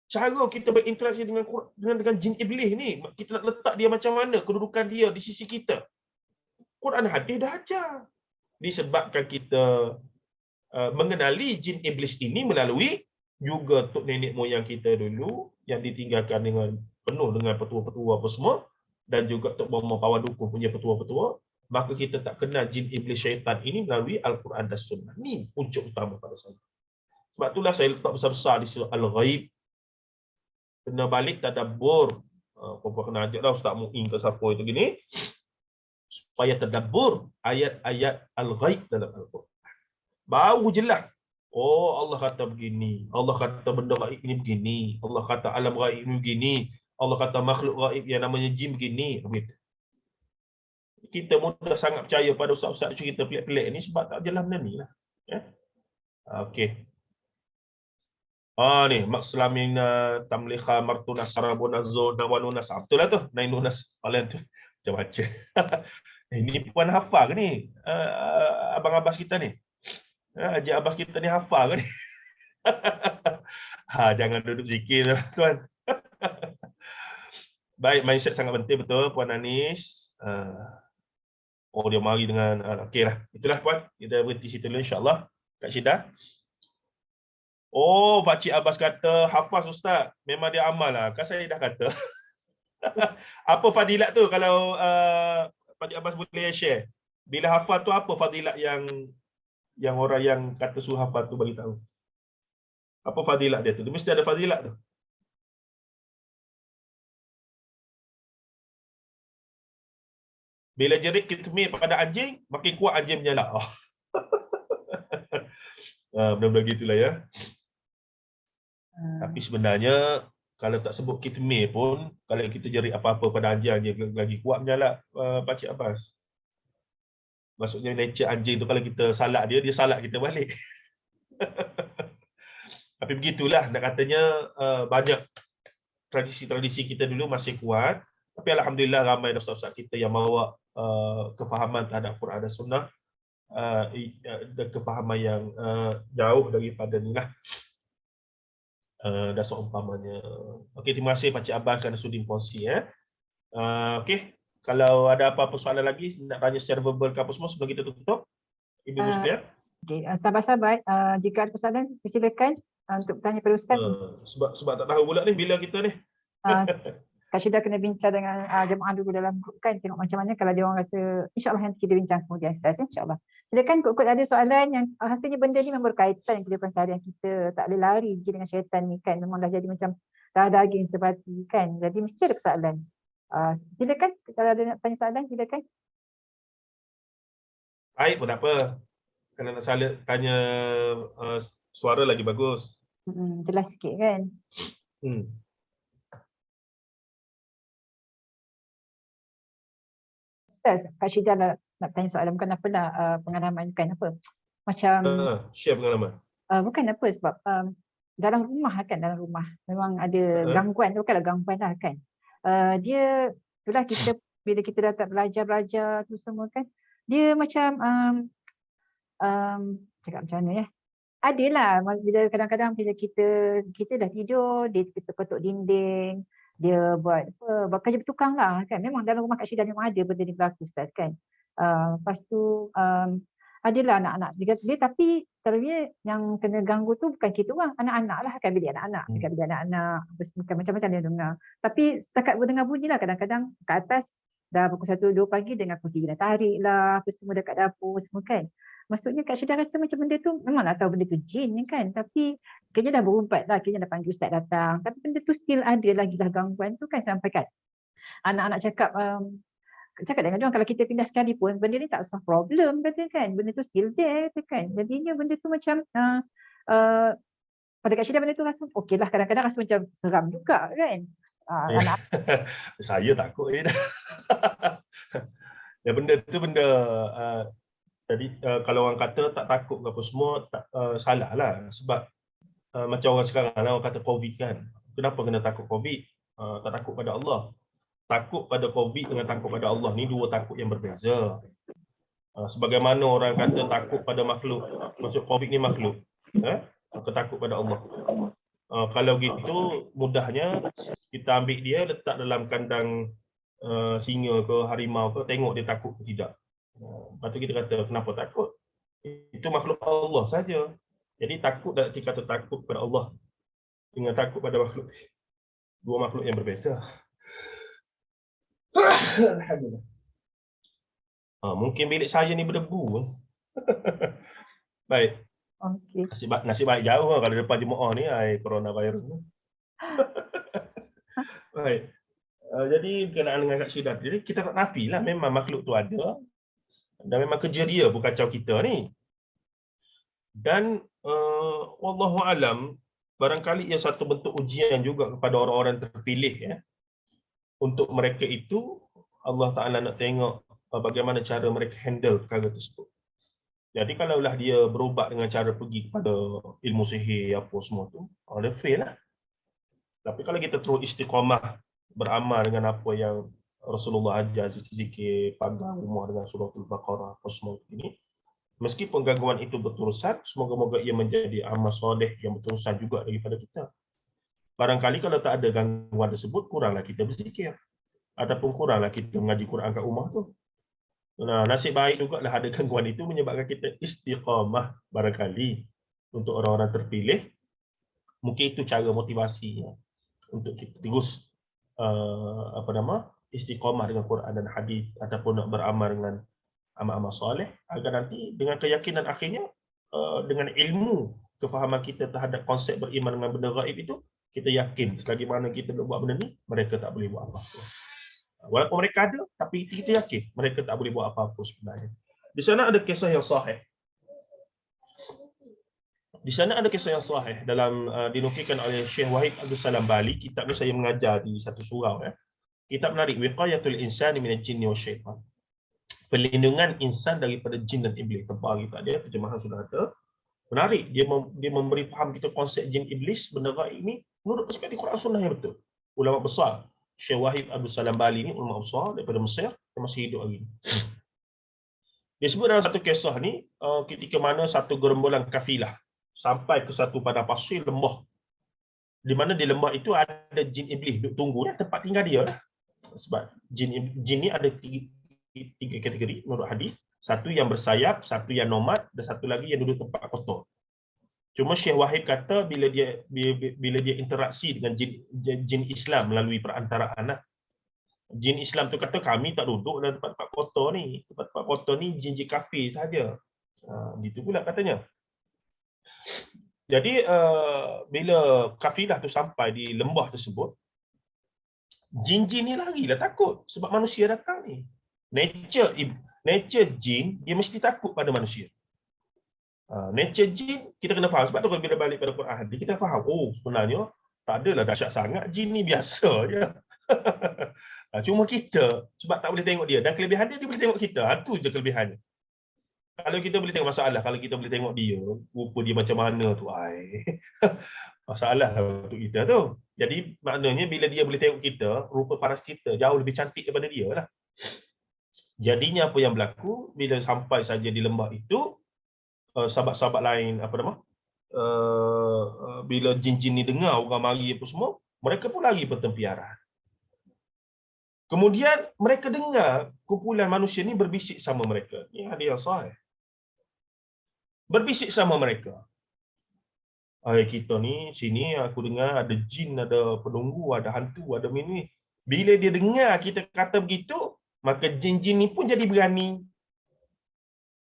[SPEAKER 1] Cara kita berinteraksi dengan jin iblis ni, kita nak letak dia macam mana, kedudukan dia di sisi kita. Quran hadis dah ajar. Disebabkan kita mengenali jin iblis ini melalui juga tok nenek moyang kita dulu yang ditinggalkan dengan penuh dengan petua-petua apa semua, dan juga tok bomo pawan dukun punya petua-petua, maka kita tak kenal jin iblis syaitan ini melalui Al-Quran dan Sunnah. Ni puncak utama pada saya. Sebab itulah saya letak besar-besar di surah Al-Ghaib. Kena balik tadabbur. Apa kena ajak dah Ustaz Mu'in ke siapa itu gini, supaya tadabbur ayat-ayat Al-Ghaib dalam Al-Quran. Baru jelas. Oh, Allah kata begini. Allah kata benda gaib ini begini. Allah kata alam gaib ini begini. Allah kata makhluk gaib yang namanya jin begini. Begitu. Kita mudah sangat percaya pada ustaz-ustaz cerita pelik-pelik ni sebab tak jelas benda ni lah. Ya? Okey. Ni maksalamina tamlikha martunas sarabuna zuna wa nunas. Betul lah tu. Nain nunas. Kalian tu macam baca. Ini puan hafal ke ni? Abang Abbas kita ni. Haji Abbas kita ni hafal ke ni? Jangan duduk zikir tuan. Baik, mindset sangat penting betul Puan Anis. Dia mari dengan okeylah. Itulah puan. Kita berhenti situ dulu insya-Allah. Kak Syida. Pak Cik Abbas kata hafaz ustaz. Memang dia amal lah. Kan saya dah kata. Apa fadilat tu kalau Pak Cik Abbas boleh share? Bila hafaz tu apa fadilat yang orang yang kata suruh hafaz tu bagi tahu? Apa fadilat dia tu? Dia mesti ada fadilat tu. Bila jerit kitmir pada anjing, makin kuat anjing menyalak. Benda-benda gitulah ya. Tapi sebenarnya kalau tak sebut kitmir pun, kalau kita jerit apa-apa pada anjing, dia lagi kuat menyalak Pak Cik Abbas. Maksudnya nature anjing tu kalau kita salak dia salak kita balik. Tapi begitulah, nak katanya banyak tradisi-tradisi kita dulu masih kuat. Tapi alhamdulillah ramai ustaz-ustaz kita yang bawa kefahaman terhadap Quran dan Sunnah, kefahaman yang jauh daripada ni lah. Dan seumpamanya. Okey, terima kasih Pak Cik Abbas kerana sudi kongsi ya. Okey, kalau ada apa-apa soalan lagi nak tanya secara verbal ke apa semua sebelum kita tutup, Ibu Musliah.
[SPEAKER 3] Okey, sahabat-sahabat, jika ada persoalan silakan untuk bertanya pada ustaz.
[SPEAKER 1] Sebab tak tahu pula ni bila kita ni.
[SPEAKER 3] Kak Syida kena bincang dengan jemaah dulu dalam grup kan, tengok macam mana kalau dia orang kata, insyaAllah nanti kita bincang kemudian Ustaz, insyaAllah. Silakan kot ada soalan yang rasanya benda ni memang berkaitan dengan kehidupan seharian kita, tak boleh lari je dengan syaitan ni kan, memang dah jadi macam darah daging sebati kan, jadi mesti ada persoalan. Silakan kalau ada nak tanya soalan, silakan.
[SPEAKER 1] Baik pun tak apa. Kalau nak tanya suara lagi bagus.
[SPEAKER 3] Jelas sikit kan. Ustaz, Kak Syida nak tanya soalan, bukan apa lah, pengalaman kan apa. Macam
[SPEAKER 1] share pengalaman.
[SPEAKER 3] Bukan apa sebab dalam rumah kan, dalam rumah memang ada gangguan, bukanlah gangguan lah kan. Dia itulah kita bila kita dah tak belajar tu semua kan, dia macam cakap macam mana ya, adalah bila kadang-kadang bila kita dah tidur, dia ketuk dinding, dia buat kerja bertukang lah kan. Memang dalam rumah Kak Syida memang ada benda ni berlaku Ustaz kan. Lepas tu adalah anak-anak dia, tapi selalunya yang kena ganggu tu bukan kita orang, anak-anak lah kan, bilik anak-anak, dekat bilik anak-anak, macam-macam dia dengar. Tapi setakat berdengar bunyi lah, kadang-kadang kat atas dah pukul 1-2 pagi dengan kursi kena tarik lah, apa semua dekat dapur semua kan. Maksudnya Kak Syida rasa macam benda tu, memang tak tahu benda tu jin ni kan, tapi kayaknya dah berumpat lah, kayaknya dah panggil ustaz datang, tapi benda tu still ada lagi lah gangguan tu kan, sampai kan anak-anak cakap dengan dia orang, kalau kita pindah sekali pun benda ni tak solve problem kata kan, benda tu still there kata kan. Jadinya benda tu macam pada Kak Syida benda tu rasa okey lah, kadang-kadang rasa macam seram juga kan.
[SPEAKER 1] Saya takut ya benda tu benda jadi kalau orang kata tak takut ke apa semua, salah lah. Sebab macam orang sekarang lah, orang kata COVID kan, kenapa kena takut COVID? Tak takut pada Allah. Takut pada COVID dengan takut pada Allah ni dua takut yang berbeza. Sebagaimana orang kata takut pada makhluk, maksud COVID ni makhluk, maka takut pada Allah. Kalau gitu mudahnya kita ambil dia, letak dalam kandang singa ke harimau ke, tengok dia takut ke tidak. Lepas tu kita kata kenapa takut? Itu makhluk Allah saja. Jadi takut dan kata takut pada Allah dengan takut pada makhluk, dua makhluk yang berbeza. Alhamdulillah. Mungkin bilik saya ni berdebu. Baik.
[SPEAKER 3] Okay.
[SPEAKER 1] Nasib baik jauh kalau depan jemaah ni coronavirus. Baik. Jadi berkenaan dengan Kak Syida, jadi kita tak nafilah memang makhluk tu ada dan memang kerja dia berkacau kita ni. Dan wallahu alam, barangkali ia satu bentuk ujian juga kepada orang-orang terpilih ya. Untuk mereka itu Allah Taala nak tengok bagaimana cara mereka handle perkara tersebut. Jadi kalaulah dia berubat dengan cara pergi kepada ilmu sihir apa semua tu, dia fail lah. Tapi kalau kita terus istiqamah beramal dengan apa yang Rasulullah ajar, zikir-zikir pagar rumah dengan suratul Baqarah apa semua ini, meskipun gangguan itu berterusan, semoga-moga ia menjadi amal soleh yang berterusan juga daripada kita. Barangkali kalau tak ada gangguan tersebut, kuranglah kita berzikir. Ataupun kuranglah kita mengaji Quran kat rumah tu. Nah, nasib baik juga lah ada gangguan itu menyebabkan kita istiqamah barangkali. Untuk orang-orang terpilih, mungkin itu cara motivasinya untuk kita terus istiqamah dengan Quran dan hadis ataupun nak beramal dengan amal-amal soleh, agar nanti dengan keyakinan akhirnya dengan ilmu kefahaman kita terhadap konsep beriman dengan benda gaib itu, kita yakin selagi mana kita nak buat benda ni, mereka tak boleh buat apa-apa. Walaupun mereka ada, tapi kita yakin mereka tak boleh buat apa-apa sebenarnya. Di sana ada kisah yang sahih. Di sana ada kisah yang sahih dalam dinukilkan oleh Syekh Wahid Abdul Salam Bali. Kitab ni saya mengajar di satu surau ya. Kitab menarik, Wiqayatul Insani minal Jinni wasyaitan. Perlindungan insan daripada jin dan iblis. Tebal kita dia, terjemahan sudah ada. Menarik, dia memberi faham kita konsep jin iblis, benda gaib ini menurut perspektif Quran Sunnah yang betul. Ulama besar, Syekh Wahid Abdul Salam Bali ni ulama besar daripada Mesir yang masih hidup hari ini. Dia sebut dalam satu kisah ni, ketika mana satu gerombolan kafilah sampai ke satu padang pasir lembah, di mana di lembah itu ada jin iblis duduk tunggu dah tempat tinggal dia lah. Sebab jin ni ada tiga kategori menurut hadis. Satu yang bersayap, satu yang nomad, dan satu lagi yang duduk tempat kotor. Cuma Syekh Wahid kata bila dia interaksi dengan jin Islam melalui perantaraan lah. Jin Islam tu kata kami tak duduk dalam tempat-tempat kotor ni. Tempat-tempat kotor ni jin-jin kafir saja. Gitu pula katanya. Jadi bila kafilah tu sampai di lembah tersebut, jin-jin ni larilah takut sebab manusia datang ni. Nature jin dia mesti takut pada manusia. Nature jin kita kena faham, sebab tu bila balik pada Quran kita faham, oh sebenarnya tak adalah dahsyat sangat, jin ni biasa je. Cuma kita sebab tak boleh tengok dia, dan kelebihan dia boleh tengok kita. Itu je kelebihannya. Kalau kita boleh tengok masalah, kalau kita boleh tengok dia, rupa dia macam mana tu, masalah untuk kita tu. Jadi maknanya bila dia boleh tengok kita, rupa paras kita jauh lebih cantik daripada dia lah. Jadinya apa yang berlaku bila sampai saja di lembah itu, sahabat-sahabat lain bila jin-jin ni dengar orang mari apa semua, mereka pun lari bertempiaran. Kemudian mereka dengar kumpulan manusia ni berbisik sama mereka. Ni hadis yang sahih. Berbisik sama mereka. Kita ni sini aku dengar ada jin, ada penunggu, ada hantu, ada ini. Bila dia dengar kita kata begitu, maka jin-jin ni pun jadi berani.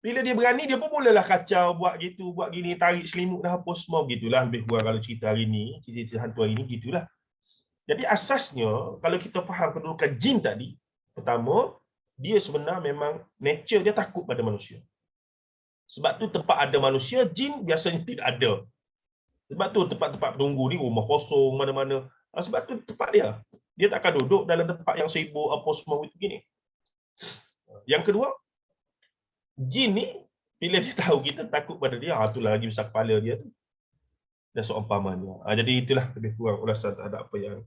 [SPEAKER 1] Bila dia berani, dia pun bolehlah kacau, buat gitu, buat gini, tarik selimut dah apa semua, begitulah lebih kurang kalau cerita hari ni, cerita hantu hari ni, gitulah. Jadi asasnya, kalau kita faham kedudukan jin tadi, pertama, dia sebenarnya memang nature dia takut pada manusia. Sebab tu tempat ada manusia, jin biasanya tidak ada. Sebab tu tempat-tempat penunggu ni, rumah kosong, mana-mana. Sebab tu tempat dia. Dia tak akan duduk dalam tempat yang sibuk, apa semua begini. Yang kedua, jin ni, bila dia tahu kita takut pada dia, itulah lagi besar kepala dia tu. Dan seumpamanya. Jadi itulah lebih kurang ulasan terhadap apa yang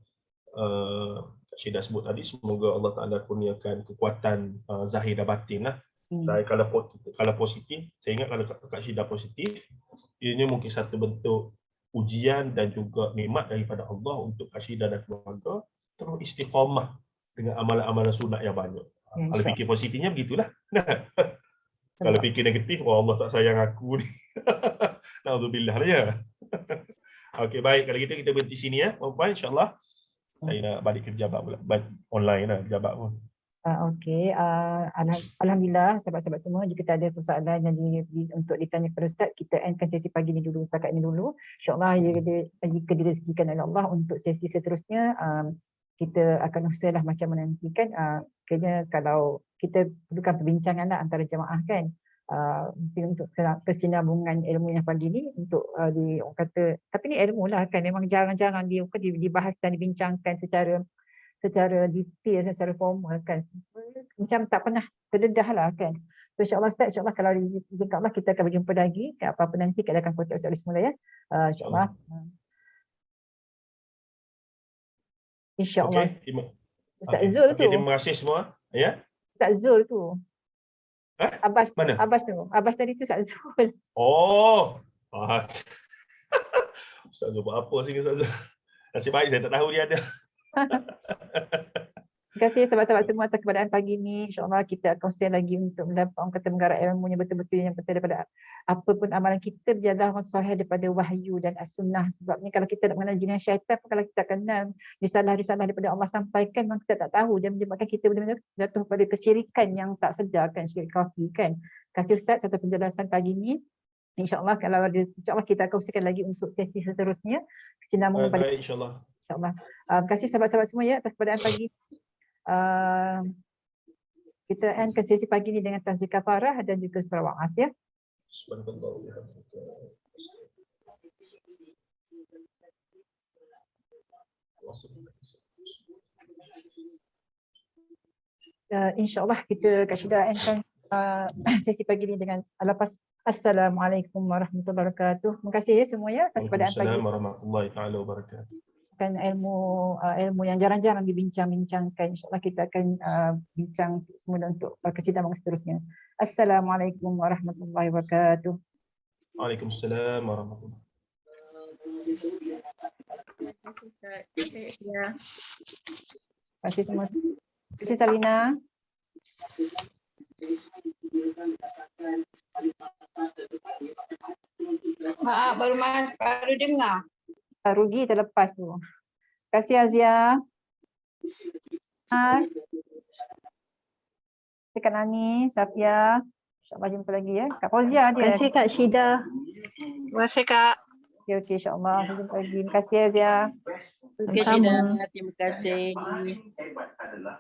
[SPEAKER 1] Kak Syeda sebut tadi. Semoga Allah Ta'ala kurniakan kekuatan zahir dan batin lah. Saya kalau positif, saya ingat kalau Kak Syeda positif, ini mungkin satu bentuk ujian dan juga nikmat daripada Allah untuk Kak Syeda dan keluarga terus istiqamah dengan amalan-amalan sunat yang banyak. Kalau fikir positifnya begitulah. Kalau fikir negatif, oh Allah tak sayang aku ni. Alhamdulillah ya. Okey, baik. Kalau gitu kita berhenti sini ya, puan-puan, insya-Allah. Saya nak balik ke pejabat pula, online lah pejabat pun.
[SPEAKER 3] Okey, alhamdulillah sahabat-sahabat semua, jika tak ada persoalan yang untuk ditanya kepada Ustaz, kita endkan sesi pagi ni dulu, setakat ini dulu. InsyaAllah jika direzekikan oleh Allah untuk sesi seterusnya, kita akan usahalah macam mana nantikan. Kayaknya kalau kita perlukan perbincangan lah antara jemaah kan, mungkin untuk kesinambungan ilmu yang pagi ni untuk orang kata, tapi ni ilmu lah kan, memang jarang-jarang dibahas dan dibincangkan secara detail, secara formal kan, macam tak pernah terdedah lah kan. So insyaAllah Ustaz, insyaAllah kalau insyaAllah kita akan berjumpa lagi, apa-apa nanti kita akan kontak Ustaz semula ya, insyaAllah. InsyaAllah. Ustaz Zul tu.
[SPEAKER 1] Terima kasih semua. Ya.
[SPEAKER 3] Ustaz Zul tu. Abbas.
[SPEAKER 1] Mana?
[SPEAKER 3] Abbas tu. Abbas tadi tu Ustaz Zul.
[SPEAKER 1] Oh. Ustaz Zul buat apa sini Ustaz Zul? Nasib baik saya tak tahu dia ada.
[SPEAKER 3] Terima kasih sahabat-sahabat semua atas keberadaan pagi ini. InsyaAllah kita akan usaha lagi untuk mendapat orang kata menggarap ilmu yang betul-betul yang betul daripada apa pun amalan kita berjalan sahih daripada wahyu dan as-sunnah. Sebabnya kalau kita nak mengenal jin dan syaitan, kalau kita kenal risalah-risalah daripada Allah sampaikan, memang kita tak tahu dan menyebabkan kita benar-benar jatuh pada kesyirikan yang tak sedar kan, syirik kafir kan. Terima kasih Ustaz atas penjelasan pagi ini. InsyaAllah kalau ada, insyaAllah kita akan usahakan lagi untuk sesi seterusnya. Kesinambungan pada
[SPEAKER 1] insyaAllah.
[SPEAKER 3] InsyaAllah. Terima kasih sahabat-sahabat semua ya atas keberadaan pagi. Kita endkan sesi pagi ini dengan tasbih kafarah dan juga selawat ya. InsyaAllah kita Kak Syeda endkan sesi pagi ini dengan lepas Assalamualaikum warahmatullahi wabarakatuh. Terima kasih ya semua ya atas keberadaan pagi.
[SPEAKER 1] Assalamualaikum warahmatullahi wabarakatuh.
[SPEAKER 3] Ilmu yang jarang-jarang dibincang-bincangkan. InsyaAllah kita akan bincang semula untuk kesidang seterusnya. Assalamualaikum warahmatullahi wabarakatuh.
[SPEAKER 1] Waalaikumsalam warahmatullahi wabarakatuh.
[SPEAKER 3] Terima kasih semua. Terima kasih Salina.
[SPEAKER 2] Maaf.
[SPEAKER 5] baru dengar.
[SPEAKER 3] Rugi terlepas tu. Terima kasih Azia. Kak Nani, Safia. InsyaAllah jumpa lagi ya. Kak Fauzia dia.
[SPEAKER 2] Terima kasih Kak Syida.
[SPEAKER 5] Terima kasih Kak.
[SPEAKER 3] Okey, insyaAllah. Jumpa lagi. Terima kasih Azia.
[SPEAKER 5] Okey,
[SPEAKER 2] Sama-sama.
[SPEAKER 5] Syeda. Terima kasih.
[SPEAKER 1] Hebat adalah